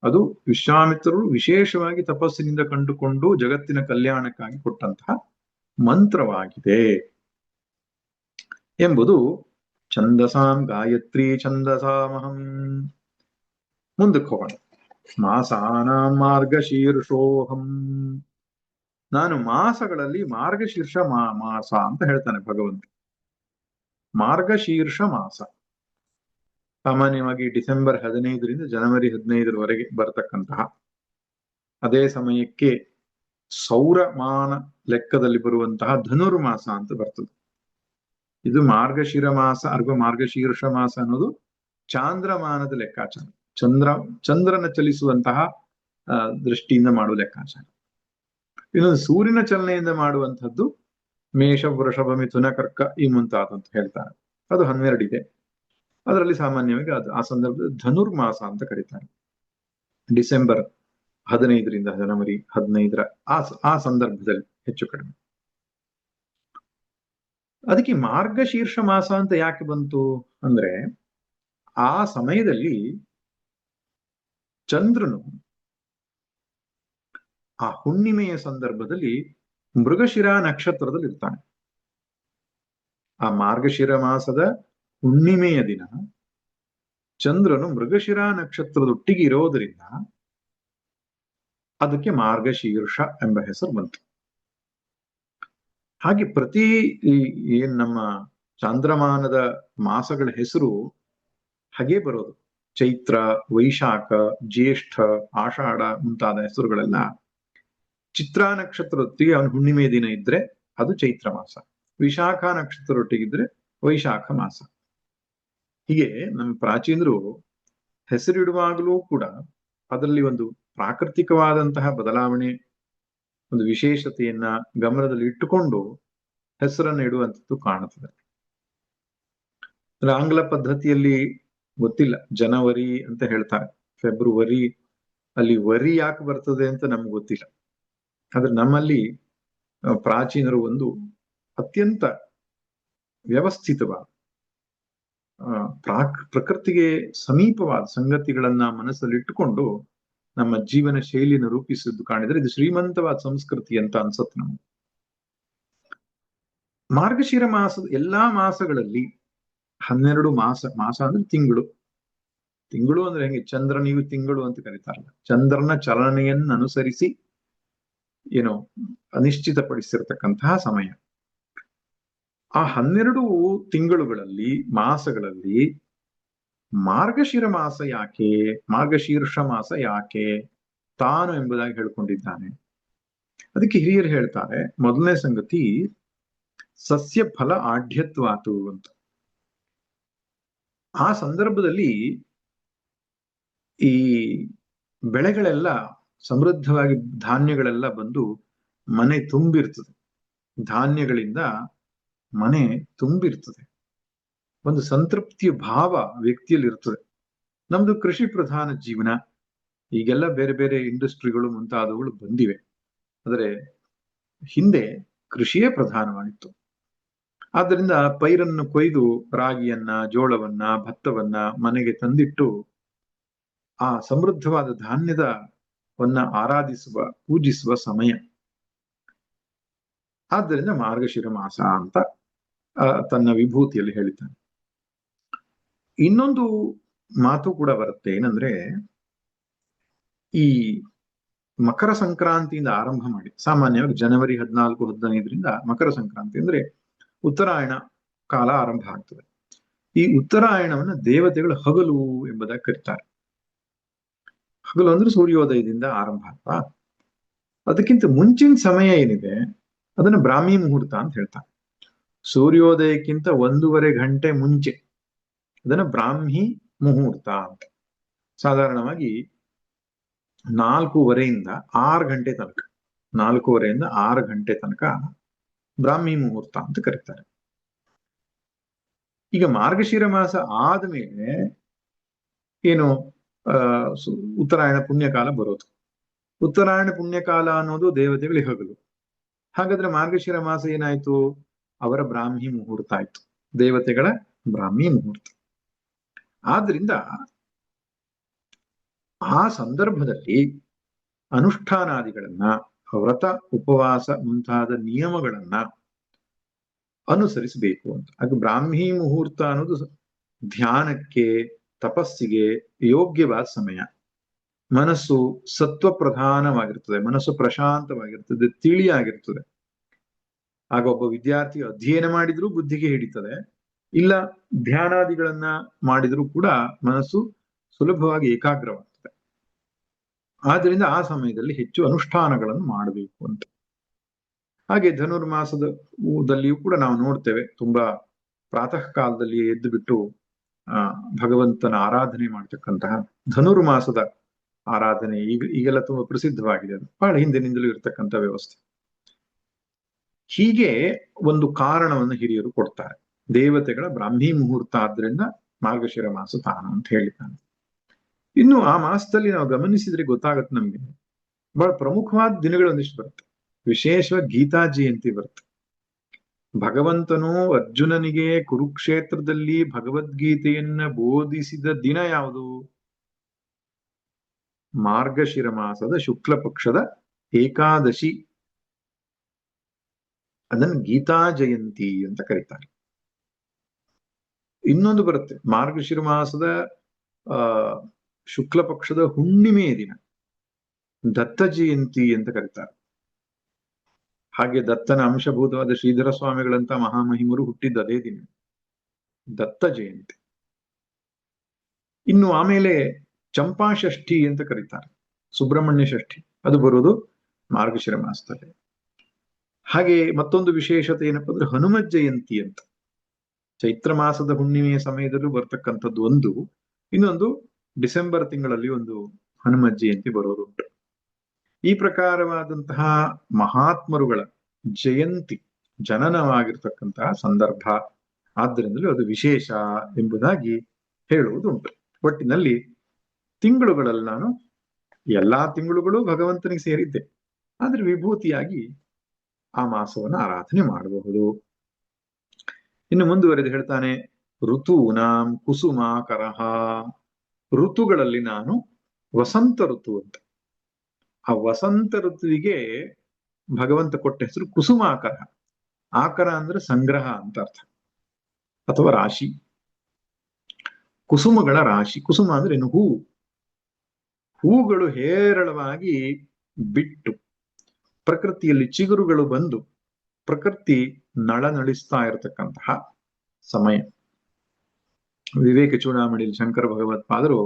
ಅದು ವಿಶ್ವಾಮಿತ್ರರು ವಿಶೇಷವಾಗಿ ತಪಸ್ಸಿನಿಂದ ಕಂಡುಕೊಂಡು ಜಗತ್ತಿನ ಕಲ್ಯಾಣಕ್ಕಾಗಿ ಕೊಟ್ಟಂತಹ ಮಂತ್ರವಾಗಿದೆ ಎಂಬುದು ಛಂದಸಾಂ ಗಾಯತ್ರಿ ಛಂದಸಾಮಹಂ. ಮುಂದಕ್ಕೆ ಹೋಗೋಣ. ಮಾಸಾನಾಂ ಮಾರ್ಗಶೀರ್ಷೋಹಂ, ನಾನು ಮಾಸಗಳಲ್ಲಿ ಮಾರ್ಗಶೀರ್ಷ ಮಾಸ ಅಂತ ಹೇಳ್ತಾನೆ ಭಗವಂತ. ಮಾರ್ಗಶೀರ್ಷ ಮಾಸ ಸಾಮಾನ್ಯವಾಗಿ ಡಿಸೆಂಬರ್ 15ರಿಂದ ಜನವರಿ 15ರವರೆಗೆ ಬರತಕ್ಕಂತಹ, ಅದೇ ಸಮಯಕ್ಕೆ ಸೌರಮಾನ ಲೆಕ್ಕದಲ್ಲಿ ಬರುವಂತಹ ಧನುರ್ಮಾಸ ಅಂತ ಬರ್ತದೆ. ಇದು ಮಾರ್ಗಶಿರ ಮಾಸ ಅಥವಾ ಮಾರ್ಗಶೀರ್ಷ ಮಾಸ ಅನ್ನೋದು ಚಾಂದ್ರಮಾನದ ಲೆಕ್ಕಾಚಾರ, ಚಂದ್ರನ ಚಲಿಸುವಂತಹ ದೃಷ್ಟಿಯಿಂದ ಮಾಡುವ ಲೆಕ್ಕಾಚಾರ. ಇನ್ನೊಂದು ಸೂರ್ಯನ ಚಲನೆಯಿಂದ ಮಾಡುವಂಥದ್ದು ಮೇಷ, ವೃಷಭ, ಮಿಥುನ, ಕರ್ಕ ಈ ಮುಂತಾದಂತ ಹೇಳ್ತಾರೆ. ಅದು 12 ಇದೆ. ಅದರಲ್ಲಿ ಸಾಮಾನ್ಯವಾಗಿ ಅದು ಆ ಸಂದರ್ಭದಲ್ಲಿ ಧನುರ್ಮಾಸ ಅಂತ ಕರೀತಾರೆ. ಡಿಸೆಂಬರ್ 15ರಿಂದ ಜನವರಿ 15ರ ಆ ಸಂದರ್ಭದಲ್ಲಿ ಹೆಚ್ಚು ಕಡಿಮೆ. ಅದಕ್ಕೆ ಮಾರ್ಗಶೀರ್ಷ ಮಾಸ ಅಂತ ಯಾಕೆ ಬಂತು ಅಂದ್ರೆ, ಆ ಸಮಯದಲ್ಲಿ ಚಂದ್ರನು ಆ ಹುಣ್ಣಿಮೆಯ ಸಂದರ್ಭದಲ್ಲಿ ಮೃಗಶಿರ ನಕ್ಷತ್ರದಲ್ಲಿ ಇರ್ತಾನೆ. ಆ ಮಾರ್ಗಶಿರ ಮಾಸದ ಹುಣ್ಣಿಮೆಯ ದಿನ ಚಂದ್ರನು ಮೃಗಶಿರ ನಕ್ಷತ್ರದೊಟ್ಟಿಗೆ ಇರೋದರಿಂದ ಅದಕ್ಕೆ ಮಾರ್ಗಶೀರ್ಷ ಎಂಬ ಹೆಸರು ಬಂತು. ಹಾಗೆ ಪ್ರತಿ ಏನ್ ನಮ್ಮ ಚಾಂದ್ರಮಾನದ ಮಾಸಗಳ ಹೆಸರು ಹಾಗೆ ಬರೋದು. ಚೈತ್ರ, ವೈಶಾಖ, ಜ್ಯೇಷ್ಠ, ಆಷಾಢ ಮುಂತಾದ ಹೆಸರುಗಳೆಲ್ಲ ಚಿತ್ರಾ ನಕ್ಷತ್ರದೊಟ್ಟಿಗೆ ಅವನ ಹುಣ್ಣಿಮೆ ದಿನ ಇದ್ರೆ ಅದು ಚೈತ್ರ ಮಾಸ, ವಿಶಾಖ ನಕ್ಷತ್ರದೊಟ್ಟಿಗಿದ್ರೆ ವೈಶಾಖ ಮಾಸ. ಹೀಗೆ ನಮ್ಮ ಪ್ರಾಚೀನರು ಹೆಸರಿಡುವಾಗಲೂ ಕೂಡ ಅದರಲ್ಲಿ ಒಂದು ಪ್ರಾಕೃತಿಕವಾದಂತಹ ಬದಲಾವಣೆ, ಒಂದು ವಿಶೇಷತೆಯನ್ನ ಗಮನದಲ್ಲಿ ಇಟ್ಟುಕೊಂಡು ಹೆಸರನ್ನು ಇಡುವಂಥದ್ದು ಕಾಣುತ್ತದೆ. ಆಂಗ್ಲ ಪದ್ಧತಿಯಲ್ಲಿ ಗೊತ್ತಿಲ್ಲ, ಜನವರಿ ಅಂತ ಹೇಳ್ತಾರೆ, ಫೆಬ್ರವರಿ, ಅಲ್ಲಿ ವರಿ ಯಾಕೆ ಬರ್ತದೆ ಅಂತ ನಮ್ಗೆ ಗೊತ್ತಿಲ್ಲ. ಆದ್ರೆ ನಮ್ಮಲ್ಲಿ ಪ್ರಾಚೀನರು ಒಂದು ಅತ್ಯಂತ ವ್ಯವಸ್ಥಿತವಾದ ಪ್ರಕೃತಿಗೆ ಸಮೀಪವಾದ ಸಂಗತಿಗಳನ್ನ ಮನಸ್ಸಲ್ಲಿ ಇಟ್ಟುಕೊಂಡು ನಮ್ಮ ಜೀವನ ಶೈಲಿಯನ್ನು ರೂಪಿಸಿದ್ದು ಕಾಣಿದ್ರೆ ಇದು ಶ್ರೀಮಂತವಾದ ಸಂಸ್ಕೃತಿ ಅಂತ ಅನ್ಸತ್ತೆ ನಮಗೆ. ಮಾರ್ಗಶಿರ ಮಾಸದ ಎಲ್ಲಾ ಮಾಸಗಳಲ್ಲಿ 12 ಮಾಸ ಅಂದ್ರೆ ತಿಂಗಳು ಅಂದ್ರೆ ಹೆಂಗೆ, ಚಂದ್ರನಿಗೂ ತಿಂಗಳು ಅಂತ ಕರೀತಾರಲ್ಲ, ಚಂದ್ರನ ಚಲನೆಯನ್ನು ಅನುಸರಿಸಿ ಏನೋ ಅನಿಶ್ಚಿತಪಡಿಸಿರ್ತಕ್ಕಂತಹ ಸಮಯ. ಆ 12 ತಿಂಗಳುಗಳಲ್ಲಿ, ಮಾಸಗಳಲ್ಲಿ ಮಾರ್ಗಶಿರ ಮಾಸ ಯಾಕೆ, ಮಾರ್ಗಶೀರ್ಷ ಮಾಸ ಯಾಕೆ ತಾನು ಎಂಬುದಾಗಿ ಹೇಳ್ಕೊಂಡಿದ್ದಾನೆ. ಅದಕ್ಕೆ ಹಿರಿಯರು ಹೇಳ್ತಾರೆ, ಮೊದಲನೇ ಸಂಗತಿ ಸಸ್ಯ ಫಲ ಆಢ್ಯತ್ವಾತು ಅಂತ. ಆ ಸಂದರ್ಭದಲ್ಲಿ ಈ ಬೆಳೆಗಳೆಲ್ಲ ಸಮೃದ್ಧವಾಗಿ ಧಾನ್ಯಗಳೆಲ್ಲ ಬಂದು ಮನೆ ತುಂಬಿರ್ತದೆ. ಧಾನ್ಯಗಳಿಂದ ಮನೆ ತುಂಬಿರ್ತದೆ. ಒಂದು ಸಂತೃಪ್ತಿಯ ಭಾವ ವ್ಯಕ್ತಿಯಲ್ಲಿ ಇರ್ತದೆ. ನಮ್ದು ಕೃಷಿ ಪ್ರಧಾನ ಜೀವನ. ಈಗೆಲ್ಲ ಬೇರೆ ಬೇರೆ ಇಂಡಸ್ಟ್ರಿಗಳು ಮುಂತಾದವುಗಳು ಬಂದಿವೆ. ಆದರೆ ಹಿಂದೆ ಕೃಷಿಯೇ ಪ್ರಧಾನವಾಗಿತ್ತು. ಆದ್ದರಿಂದ ಪೈರನ್ನು ಕೊಯ್ದು ರಾಗಿಯನ್ನ, ಜೋಳವನ್ನ, ಭತ್ತವನ್ನ ಮನೆಗೆ ತಂದಿಟ್ಟು ಆ ಸಮೃದ್ಧವಾದ ಧಾನ್ಯದವನ್ನ ಆರಾಧಿಸುವ, ಪೂಜಿಸುವ ಸಮಯ. ಆದ್ದರಿಂದ ಮಾರ್ಗಶಿರ ಮಾಸ ಅಂತ ತನ್ನ ವಿಭೂತಿಯಲ್ಲಿ ಹೇಳಿದ್ದಾನೆ. ಇನ್ನೊಂದು ಮಾತು ಕೂಡ ಬರುತ್ತೆ. ಏನಂದ್ರೆ, ಈ ಮಕರ ಸಂಕ್ರಾಂತಿಯಿಂದ ಆರಂಭ ಮಾಡಿ, ಸಾಮಾನ್ಯವಾಗಿ ಜನವರಿ 14-15 ಮಕರ ಸಂಕ್ರಾಂತಿ ಅಂದ್ರೆ ಉತ್ತರಾಯಣ ಕಾಲ ಆರಂಭ ಆಗ್ತದೆ. ಈ ಉತ್ತರಾಯಣವನ್ನ ದೇವತೆಗಳು ಹಗಲು ಎಂಬುದಾಗಿ ಕರೀತಾರೆ. ಹಗಲು ಅಂದ್ರೆ ಸೂರ್ಯೋದಯದಿಂದ ಆರಂಭ ಆಗ್ತಾ. ಅದಕ್ಕಿಂತ ಮುಂಚಿನ ಸಮಯ ಏನಿದೆ ಅದನ್ನ ಬ್ರಾಹ್ಮಿ ಮುಹೂರ್ತ ಅಂತ ಹೇಳ್ತಾರೆ. ಸೂರ್ಯೋದಯಕ್ಕಿಂತ 1.5 ಗಂಟೆ ಮುಂಚೆ ಅದನ್ನ ಬ್ರಾಹ್ಮಿ ಮುಹೂರ್ತ ಅಂತ. ಸಾಧಾರಣವಾಗಿ 4:15 6 ಗಂಟೆ ತನಕ, 4:15 6 ಗಂಟೆ ತನಕ ಬ್ರಾಹ್ಮಿ ಮುಹೂರ್ತ ಅಂತ ಕರೀತಾರೆ. ಈಗ ಮಾರ್ಗಶಿರ ಮಾಸ ಆದ್ಮೇಲೆ ಏನು ಉತ್ತರಾಯಣ ಪುಣ್ಯಕಾಲ ಬರೋದು. ಉತ್ತರಾಯಣ ಪುಣ್ಯಕಾಲ ಅನ್ನೋದು ದೇವತೆಗಳಿಗೆ ಹಗಲು. ಹಾಗಾದ್ರೆ ಮಾರ್ಗಶಿರ ಮಾಸ ಏನಾಯ್ತು? ಅವರ ಬ್ರಾಹ್ಮಿ ಮುಹೂರ್ತ ಆಯ್ತು, ದೇವತೆಗಳ ಬ್ರಾಹ್ಮಿ ಮುಹೂರ್ತ. ಆದ್ರಿಂದ ಆ ಸಂದರ್ಭದಲ್ಲಿ ಅನುಷ್ಠಾನಾದಿಗಳನ್ನ, ವ್ರತ ಉಪವಾಸ ಮುಂತಾದ ನಿಯಮಗಳನ್ನ ಅನುಸರಿಸಬೇಕು ಅಂತ. ಅದು ಬ್ರಾಹ್ಮಿ ಮುಹೂರ್ತ ಅನ್ನೋದು ಧ್ಯಾನಕ್ಕೆ, ತಪಸ್ಸಿಗೆ ಯೋಗ್ಯವಾದ ಸಮಯ. ಮನಸ್ಸು ಸತ್ವ ಪ್ರಧಾನವಾಗಿರ್ತದೆ, ಮನಸ್ಸು ಪ್ರಶಾಂತವಾಗಿರ್ತದೆ, ತಿಳಿಯಾಗಿರ್ತದೆ. ಆಗ ಒಬ್ಬ ವಿದ್ಯಾರ್ಥಿ ಅಧ್ಯಯನ ಮಾಡಿದ್ರೂ ಬುದ್ಧಿಗೆ ಹಿಡಿತದೆ, ಇಲ್ಲ ಧ್ಯಾನಾದಿಗಳನ್ನ ಮಾಡಿದ್ರೂ ಕೂಡ ಮನಸ್ಸು ಸುಲಭವಾಗಿ ಏಕಾಗ್ರವಾಗ್ತದೆ. ಆದ್ರಿಂದ ಆ ಸಮಯದಲ್ಲಿ ಹೆಚ್ಚು ಅನುಷ್ಠಾನಗಳನ್ನು ಮಾಡಬೇಕು ಅಂತ. ಹಾಗೆ ಧನುರ್ಮಾಸದಲ್ಲಿಯೂ ಕೂಡ ನಾವು ನೋಡ್ತೇವೆ, ತುಂಬಾ ಪ್ರಾತಃ ಕಾಲದಲ್ಲಿ ಎದ್ದು ಬಿಟ್ಟು ಭಗವಂತನ ಆರಾಧನೆ ಮಾಡ್ತಕ್ಕಂತಹ ಧನುರ್ಮಾಸದ ಆರಾಧನೆ ಈಗೆಲ್ಲ ತುಂಬಾ ಪ್ರಸಿದ್ಧವಾಗಿದೆ. ಅದು ಬಹಳ ಹಿಂದಿನಿಂದಲೂ ಇರತಕ್ಕಂಥ ವ್ಯವಸ್ಥೆ. ಹೀಗೆ ಒಂದು ಕಾರಣವನ್ನು ಹಿರಿಯರು ಕೊಡ್ತಾರೆ. ದೇವತೆಗಳ ಬ್ರಾಹ್ಮಿ ಮುಹೂರ್ತ ಆದ್ರಿಂದ ಮಾರ್ಗಶಿರ ಮಾಸ ತಾನ ಅಂತ ಹೇಳಿದ್ದಾನೆ. ಇನ್ನು ಆ ಮಾಸದಲ್ಲಿ ನಾವು ಗಮನಿಸಿದ್ರೆ ಗೊತ್ತಾಗತ್ತೆ ನಮ್ಗೆ, ಬಹಳ ಪ್ರಮುಖವಾದ ದಿನಗಳು ಒಂದಿಷ್ಟು ಬರುತ್ತೆ. ವಿಶೇಷವಾಗಿ ಗೀತಾ ಜಯಂತಿ ಬರುತ್ತೆ. ಭಗವಂತನು ಅರ್ಜುನನಿಗೆ ಕುರುಕ್ಷೇತ್ರದಲ್ಲಿ ಭಗವದ್ಗೀತೆಯನ್ನ ಬೋಧಿಸಿದ ದಿನ ಯಾವುದು? ಮಾರ್ಗಶಿರ ಮಾಸದ ಶುಕ್ಲ ಪಕ್ಷದ ಏಕಾದಶಿ. ಅದನ್ನು ಗೀತಾ ಜಯಂತಿ ಅಂತ ಕರೀತಾರೆ. ಇನ್ನೊಂದು ಬರುತ್ತೆ, ಮಾರ್ಗಶಿರ ಮಾಸದ ಶುಕ್ಲ ಪಕ್ಷದ ಹುಣ್ಣಿಮೆಯ ದಿನ ದತ್ತ ಜಯಂತಿ ಅಂತ ಕರೀತಾರೆ. ಹಾಗೆ ದತ್ತನ ಅಂಶಭೂತವಾದ ಶ್ರೀಧರ ಸ್ವಾಮಿಗಳಂತ ಮಹಾಮಹಿಮರು ಹುಟ್ಟಿದ್ದ ಅದೇ ದಿನ ದತ್ತ ಜಯಂತಿ. ಇನ್ನು ಆಮೇಲೆ ಚಂಪಾ ಷಷ್ಠಿ ಅಂತ ಕರೀತಾರೆ, ಸುಬ್ರಹ್ಮಣ್ಯ ಷಷ್ಠಿ, ಅದು ಬರೋದು ಮಾರ್ಗಶಿರ ಮಾಸದಲ್ಲಿ. ಹಾಗೆ ಮತ್ತೊಂದು ವಿಶೇಷತೆ ಏನಪ್ಪಾ ಅಂದ್ರೆ ಹನುಮತ್ ಜಯಂತಿ ಅಂತ, ಚೈತ್ರ ಮಾಸದ ಹುಣ್ಣಿಮೆಯ ಸಮಯದಲ್ಲೂ ಬರ್ತಕ್ಕಂಥದ್ದು ಒಂದು. ಇನ್ನೊಂದು ಡಿಸೆಂಬರ್ ತಿಂಗಳಲ್ಲಿ ಒಂದು ಹನುಮತ್ ಜಯಂತಿ ಬರೋದುಂಟು. ಈ ಪ್ರಕಾರವಾದಂತಹ ಮಹಾತ್ಮರುಗಳ ಜಯಂತಿ, ಜನನವಾಗಿರ್ತಕ್ಕಂತಹ ಸಂದರ್ಭ. ಆದ್ದರಿಂದಲೂ ಅದು ವಿಶೇಷ ಎಂಬುದಾಗಿ ಹೇಳುವುದುಂಟು. ಒಟ್ಟಿನಲ್ಲಿ ತಿಂಗಳುಗಳಲ್ಲಿ ನಾನು ಎಲ್ಲಾ ತಿಂಗಳುಗಳು ಭಗವಂತನಿಗೆ ಸೇರಿದ್ದೆ, ಆದ್ರೆ ವಿಭೂತಿಯಾಗಿ ಆ ಮಾಸವನ್ನು ಆರಾಧನೆ ಮಾಡಬಹುದು. ಇನ್ನು ಮುಂದುವರೆದು ಹೇಳ್ತಾನೆ, ಋತೂನಾಂ ಕುಸುಮಾಕರಃ. ಋತುಗಳಲ್ಲಿ ನಾನು ವಸಂತ ಋತು ಅಂತ. ಆ ವಸಂತ ಋತುವಿಗೆ ಭಗವಂತ ಕೊಟ್ಟ ಹೆಸರು ಕುಸುಮಾಕರ. ಆಕರ ಅಂದ್ರೆ ಸಂಗ್ರಹ ಅಂತ ಅರ್ಥ, ಅಥವಾ ರಾಶಿ. ಕುಸುಮಗಳ ರಾಶಿ. ಕುಸುಮ ಅಂದ್ರೆ ಏನು? ಹೂ. ಹೂಗಳು ಹೇರಳವಾಗಿ ಬಿಟ್ಟು ಪ್ರಕೃತಿಯಲ್ಲಿ ಚಿಗುರುಗಳು ಬಂದು ಪ್ರಕೃತಿ ನಳನಳಿಸ್ತಾ ಇರತಕ್ಕಂತಹ ಸಮಯ. ವಿವೇಕ ಚೂಡಾಮಣಿಯಲ್ಲಿ ಶಂಕರ ಭಗವತ್ಪಾದರು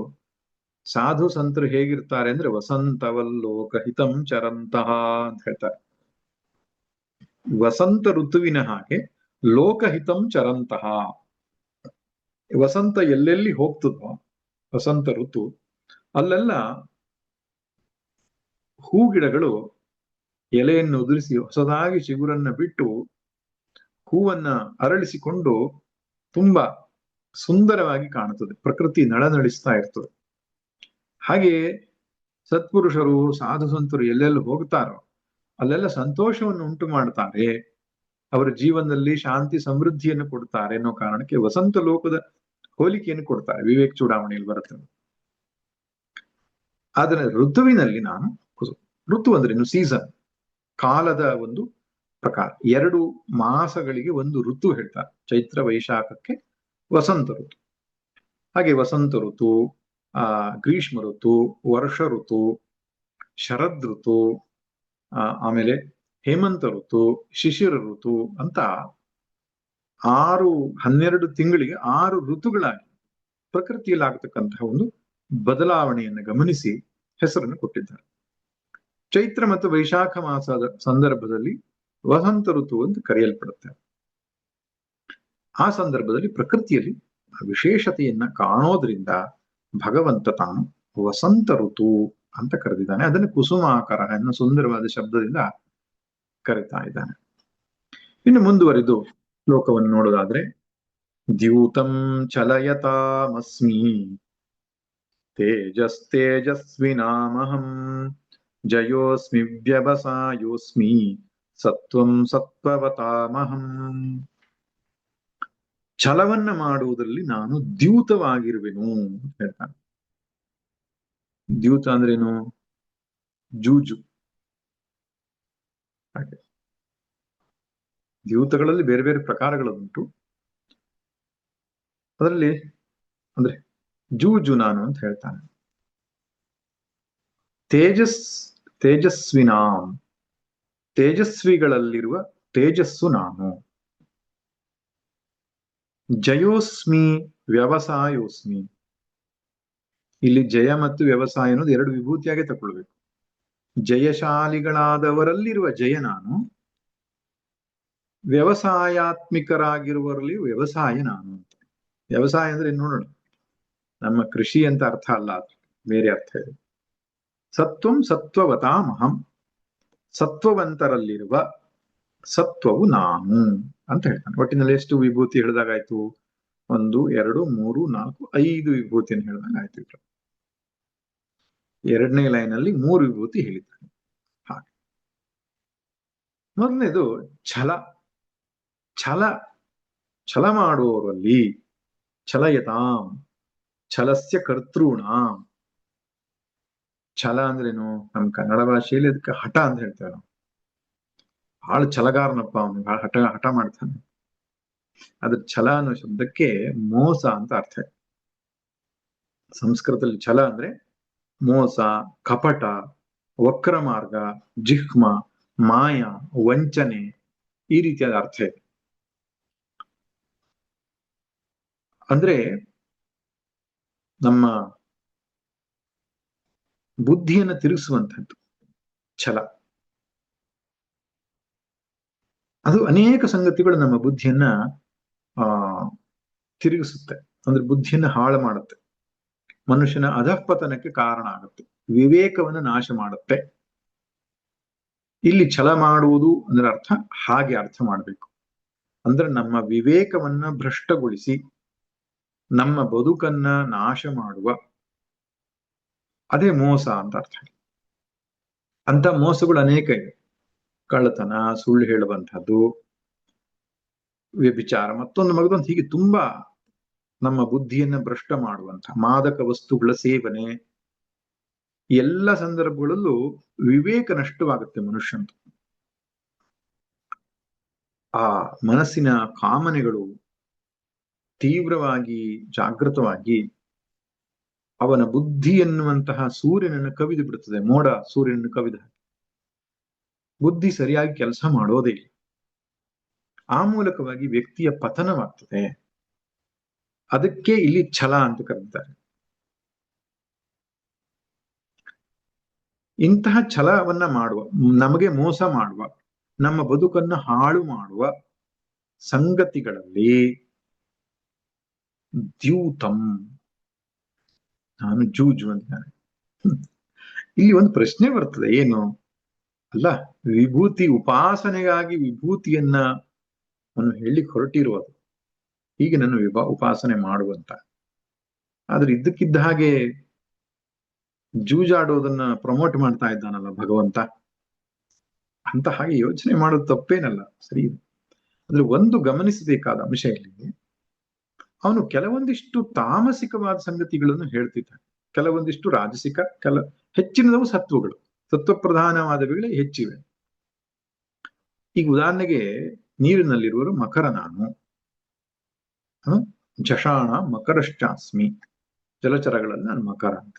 ಸಾಧು ಸಂತರು ಹೇಗಿರ್ತಾರೆ ಅಂದ್ರೆ ವಸಂತವಲ್ಲೋಕ ಹಿತಂ ಚರಂತಹ ಅಂತ ಹೇಳ್ತಾರೆ. ವಸಂತ ಋತುವಿನ ಹಾಗೆ ಲೋಕಹಿತಂ ಚರಂತಹ. ವಸಂತ ಎಲ್ಲೆಲ್ಲಿ ಹೋಗ್ತದೋ ವಸಂತ ಋತು ಅಲ್ಲೆಲ್ಲ ಹೂಗಿಡಗಳು ಎಲೆಯನ್ನು ಉದುರಿಸಿ ಹೊಸದಾಗಿ ಚಿಗುರನ್ನ ಬಿಟ್ಟು ಹೂವನ್ನ ಅರಳಿಸಿಕೊಂಡು ತುಂಬಾ ಸುಂದರವಾಗಿ ಕಾಣುತ್ತದೆ. ಪ್ರಕೃತಿ ನಳನಳಿಸ್ತಾ ಇರ್ತದೆ. ಹಾಗೆಯೇ ಸತ್ಪುರುಷರು ಸಾಧು ಸಂತರು ಎಲ್ಲೆಲ್ಲಿ ಹೋಗ್ತಾರೋ ಅಲ್ಲೆಲ್ಲ ಸಂತೋಷವನ್ನು ಉಂಟು ಮಾಡ್ತಾರೆ, ಅವರ ಜೀವನದಲ್ಲಿ ಶಾಂತಿ ಸಮೃದ್ಧಿಯನ್ನು ಕೊಡ್ತಾರೆ ಅನ್ನೋ ಕಾರಣಕ್ಕೆ ವಸಂತ ಲೋಕದ ಹೋಲಿಕೆಯನ್ನು ಕೊಡ್ತಾರೆ. ವಿವೇಕ್ ಚೂಡಾವಣೆಯಲ್ಲಿ ಬರುತ್ತೆ. ಆದರೆ ಋತುವಿನಲ್ಲಿ ನಾನು ಋತು ಅಂದ್ರೆ ಇನ್ನು ಸೀಸನ್, ಕಾಲದ ಒಂದು ಪ್ರಕಾರ. 2 ಮಾಸಗಳಿಗೆ ಒಂದು ಋತು ಹೇಳ್ತಾರೆ. ಚೈತ್ರ ವೈಶಾಖಕ್ಕೆ ವಸಂತ ಋತು. ಹಾಗೆ ವಸಂತ ಋತು, ಗ್ರೀಷ್ಮ ಋತು, ವರ್ಷ ಋತು, ಶರದ್ ಋತು, ಆಮೇಲೆ ಹೇಮಂತ ಋತು, ಶಿಶಿರ ಋತು ಅಂತ 12 ತಿಂಗಳಿಗೆ 6 ಋತುಗಳಾಗಿ ಪ್ರಕೃತಿಯಲ್ಲಿ ಆಗತಕ್ಕಂತಹ ಒಂದು ಬದಲಾವಣೆಯನ್ನು ಗಮನಿಸಿ ಹೆಸರನ್ನು ಕೊಟ್ಟಿದ್ದಾರೆ. ಚೈತ್ರ ಮತ್ತು ವೈಶಾಖ ಮಾಸದ ಸಂದರ್ಭದಲ್ಲಿ ವಸಂತ ಋತು ಅಂತ ಕರೆಯಲ್ಪಡುತ್ತೆ. ಆ ಸಂದರ್ಭದಲ್ಲಿ ಪ್ರಕೃತಿಯಲ್ಲಿ ವಿಶೇಷತೆಯನ್ನ ಕಾಣೋದ್ರಿಂದ ಭಗವಂತ ತಾನು ವಸಂತ ಋತು ಅಂತ ಕರೆದಿದ್ದಾನೆ. ಅದನ್ನು ಕುಸುಮಾಕರ ಎನ್ನುವ ಸುಂದರವಾದ ಶಬ್ದದಿಂದ ಕರೀತಾ ಇದ್ದಾನೆ. ಇನ್ನು ಮುಂದುವರೆದು ಶ್ಲೋಕವನ್ನು ನೋಡೋದಾದ್ರೆ, ದ್ಯೂತಂ ಚಲಯತಾಮಸ್ಮಿ ತೇಜಸ್ತೇಜಸ್ವಿನಾಮಹಂ ಜಯೋಸ್ಮಿ ವ್ಯವಸಾಯೋಸ್ಮಿ ಸತ್ವಂ ಸತ್ವವತಾಮಹಂ. ಛಲವನ್ನ ಮಾಡುವುದರಲ್ಲಿ ನಾನು ದ್ಯೂತವಾಗಿರುವೆನು ಅಂತ ಹೇಳ್ತಾನೆ. ದ್ಯೂತ ಅಂದ್ರೇನು? ಜೂಜು. ಹಾಗೆ ದ್ಯೂತಗಳಲ್ಲಿ ಬೇರೆ ಬೇರೆ ಪ್ರಕಾರಗಳುಂಟು. ಅದರಲ್ಲಿ ಅಂದ್ರೆ ಜೂಜು ನಾನು ಅಂತ ಹೇಳ್ತಾನೆ. ತೇಜಸ್ವಿನಾಂ, ತೇಜಸ್ವಿಗಳಲ್ಲಿರುವ ತೇಜಸ್ಸು ನಾನು. ಜಯೋಸ್ಮಿ ವ್ಯವಸಾಯೋಸ್ಮಿ. ಇಲ್ಲಿ ಜಯ ಮತ್ತು ವ್ಯವಸಾಯ ಅನ್ನೋದು 2 ವಿಭೂತಿಯಾಗೆ ತಗೊಳ್ಬೇಕು. ಜಯಶಾಲಿಗಳಾದವರಲ್ಲಿರುವ ಜಯ ನಾನು, ವ್ಯವಸಾಯಾತ್ಮಿಕರಾಗಿರುವವರಲ್ಲಿ ವ್ಯವಸಾಯ ನಾನು ಅಂತ. ವ್ಯವಸಾಯ ಅಂದ್ರೆ ನೋಡೋಣ, ನಮ್ಮ ಕೃಷಿ ಅಂತ ಅರ್ಥ ಅಲ್ಲ, ಅದು ಬೇರೆ ಅರ್ಥ ಇದೆ. ಸತ್ವಂ ಸತ್ವವತಾಮಹಂ, ಸತ್ವವಂತರಲ್ಲಿರುವ ಸತ್ವವು ನಾನು ಅಂತ ಹೇಳ್ತಾನೆ. ಒಟ್ಟಿನಲ್ಲಿ ಎಷ್ಟು ವಿಭೂತಿ ಹೇಳಿದಾಗಾಯ್ತು? 1, 2, 3, 4, 5 ವಿಭೂತಿಯನ್ನು ಹೇಳಿದಾಗ ಆಯ್ತು. 2ನೇ ಲೈನಲ್ಲಿ 3 ವಿಭೂತಿ ಹೇಳಿದ್ದಾನೆ. ಹಾಗೆ ಮೊದಲನೇದು ಛಲ. ಛಲ ಮಾಡುವವರಲ್ಲಿ ಛಲಯತಾಂ, ಛಲಸ್ಯ ಕರ್ತೃಣಾಂ. ಛಲ ಅಂದ್ರೇನು? ನಮ್ಮ ಕನ್ನಡ ಭಾಷೆಯಲ್ಲಿ ಅದಕ್ಕೆ ಹಠ ಅಂತ ಹೇಳ್ತೇವೆ ನಾವು. ಬಹಳ ಛಲಗಾರನಪ್ಪ ಅವನು, ಬಹಳ ಹಠ ಮಾಡ್ತಾನೆ. ಅದ್ರ ಛಲ ಅನ್ನೋ ಶಬ್ದಕ್ಕೆ ಮೋಸ ಅಂತ ಅರ್ಥ. ಸಂಸ್ಕೃತದಲ್ಲಿ ಛಲ ಅಂದ್ರೆ ಮೋಸ, ಕಪಟ, ವಕ್ರ ಮಾರ್ಗ, ಜಿಹ್ಮ, ಮಾಯ, ವಂಚನೆ, ಈ ರೀತಿಯಾದ ಅರ್ಥ ಇದೆ. ಅಂದ್ರೆ ನಮ್ಮ ಬುದ್ಧಿಯನ್ನು ತಿರುಗಿಸುವಂಥದ್ದು ಛಲ. ಅದು ಅನೇಕ ಸಂಗತಿಗಳು ನಮ್ಮ ಬುದ್ಧಿಯನ್ನ ತಿರುಗಿಸುತ್ತೆ. ಅಂದ್ರೆ ಬುದ್ಧಿಯನ್ನ ಹಾಳು ಮಾಡುತ್ತೆ, ಮನುಷ್ಯನ ಅಧಃಪತನಕ್ಕೆ ಕಾರಣ ಆಗುತ್ತೆ, ವಿವೇಕವನ್ನು ನಾಶ ಮಾಡುತ್ತೆ. ಇಲ್ಲಿ ಛಲ ಮಾಡುವುದು ಅಂದ್ರೆ ಅರ್ಥ ಹಾಗೆ ಅರ್ಥ ಮಾಡಬೇಕು. ಅಂದ್ರೆ ನಮ್ಮ ವಿವೇಕವನ್ನ ಭ್ರಷ್ಟಗೊಳಿಸಿ ನಮ್ಮ ಬದುಕನ್ನ ನಾಶ ಮಾಡುವ, ಅದೇ ಮೋಸ ಅಂತ ಅರ್ಥ. ಅಂತ ಮೋಸಗಳು ಅನೇಕ ಇವೆ. ಕಳ್ಳತನ, ಸುಳ್ಳು ಹೇಳುವಂಥದ್ದು, ವ್ಯಭಿಚಾರ, ಮಗದೊಂದು, ಹೀಗೆ ತುಂಬಾ ನಮ್ಮ ಬುದ್ಧಿಯನ್ನ ಭ್ರಷ್ಟ ಮಾಡುವಂಥ ಮಾದಕ ವಸ್ತುಗಳ ಸೇವನೆ, ಎಲ್ಲ ಸಂದರ್ಭಗಳಲ್ಲೂ ವಿವೇಕ ನಷ್ಟವಾಗುತ್ತೆ ಮನುಷ್ಯನ. ಆ ಮನಸ್ಸಿನ ಕಾಮನೆಗಳು ತೀವ್ರವಾಗಿ ಜಾಗೃತವಾಗಿ ಅವನ ಬುದ್ಧಿ ಎನ್ನುವಂತಹ ಸೂರ್ಯನನ್ನು ಕವಿದು ಬಿಡುತ್ತದೆ. ಮೋಡ ಸೂರ್ಯನನ್ನು ಕವಿದ ಬುದ್ಧಿ ಸರಿಯಾಗಿ ಕೆಲಸ ಮಾಡೋದೇ ಇಲ್ಲ. ಆ ಮೂಲಕವಾಗಿ ವ್ಯಕ್ತಿಯ ಪತನವಾಗ್ತದೆ. ಅದಕ್ಕೆ ಇಲ್ಲಿ ಛಲ ಅಂತ ಕರೀತಾರೆ. ಇಂತಹ ಛಲವನ್ನ ಮಾಡುವ, ನಮಗೆ ಮೋಸ ಮಾಡುವ, ನಮ್ಮ ಬದುಕನ್ನು ಹಾಳು ಮಾಡುವ ಸಂಗತಿಗಳಲ್ಲಿ ದ್ಯೂತಂ, ನಾನು ಜೂಜು ಅಂತಾನೆ. ಇಲ್ಲಿ ಒಂದು ಪ್ರಶ್ನೆ ಬರ್ತದೆ, ಏನು ಅಲ್ಲ, ವಿಭೂತಿ ಉಪಾಸನೆಗಾಗಿ ವಿಭೂತಿಯನ್ನ ಅವನು ಹೇಳಿಕ್ ಹೊರಟಿರುವುದು, ಹೀಗೆ ನನ್ನ ಉಪಾಸನೆ ಮಾಡುವಂತ. ಆದ್ರೆ ಇದ್ದಕ್ಕಿದ್ದ ಹಾಗೆ ಜೂಜಾಡೋದನ್ನ ಪ್ರಮೋಟ್ ಮಾಡ್ತಾ ಇದ್ದಾನಲ್ಲ ಭಗವಂತ ಅಂತ. ಹಾಗೆ ಯೋಚನೆ ಮಾಡೋದು ತಪ್ಪೇನಲ್ಲ, ಸರಿ. ಅಂದ್ರೆ ಒಂದು ಗಮನಿಸಬೇಕಾದ ಅಂಶ ಇಲ್ಲಿ, ಅವನು ಕೆಲವೊಂದಿಷ್ಟು ತಾಮಸಿಕವಾದ ಸಂಗತಿಗಳನ್ನು ಹೇಳ್ತಿದ್ದಾನೆ, ಕೆಲವೊಂದಿಷ್ಟು ರಾಜಸಿಕ, ಹೆಚ್ಚಿನದವು ಸತ್ವಗಳು, ಸತ್ವಪ್ರಧಾನವಾದವುಗಳೇ ಹೆಚ್ಚಿವೆ. ಈಗ ಉದಾಹರಣೆಗೆ, ನೀರಿನಲ್ಲಿರುವರು ಮಕರ ನಾನು, ಜಷಾಣ ಮಕರಶ್ಚಾಸ್ಮಿ, ಜಲಚರಗಳಲ್ಲಿ ನಾನು ಮಕರ ಅಂತ.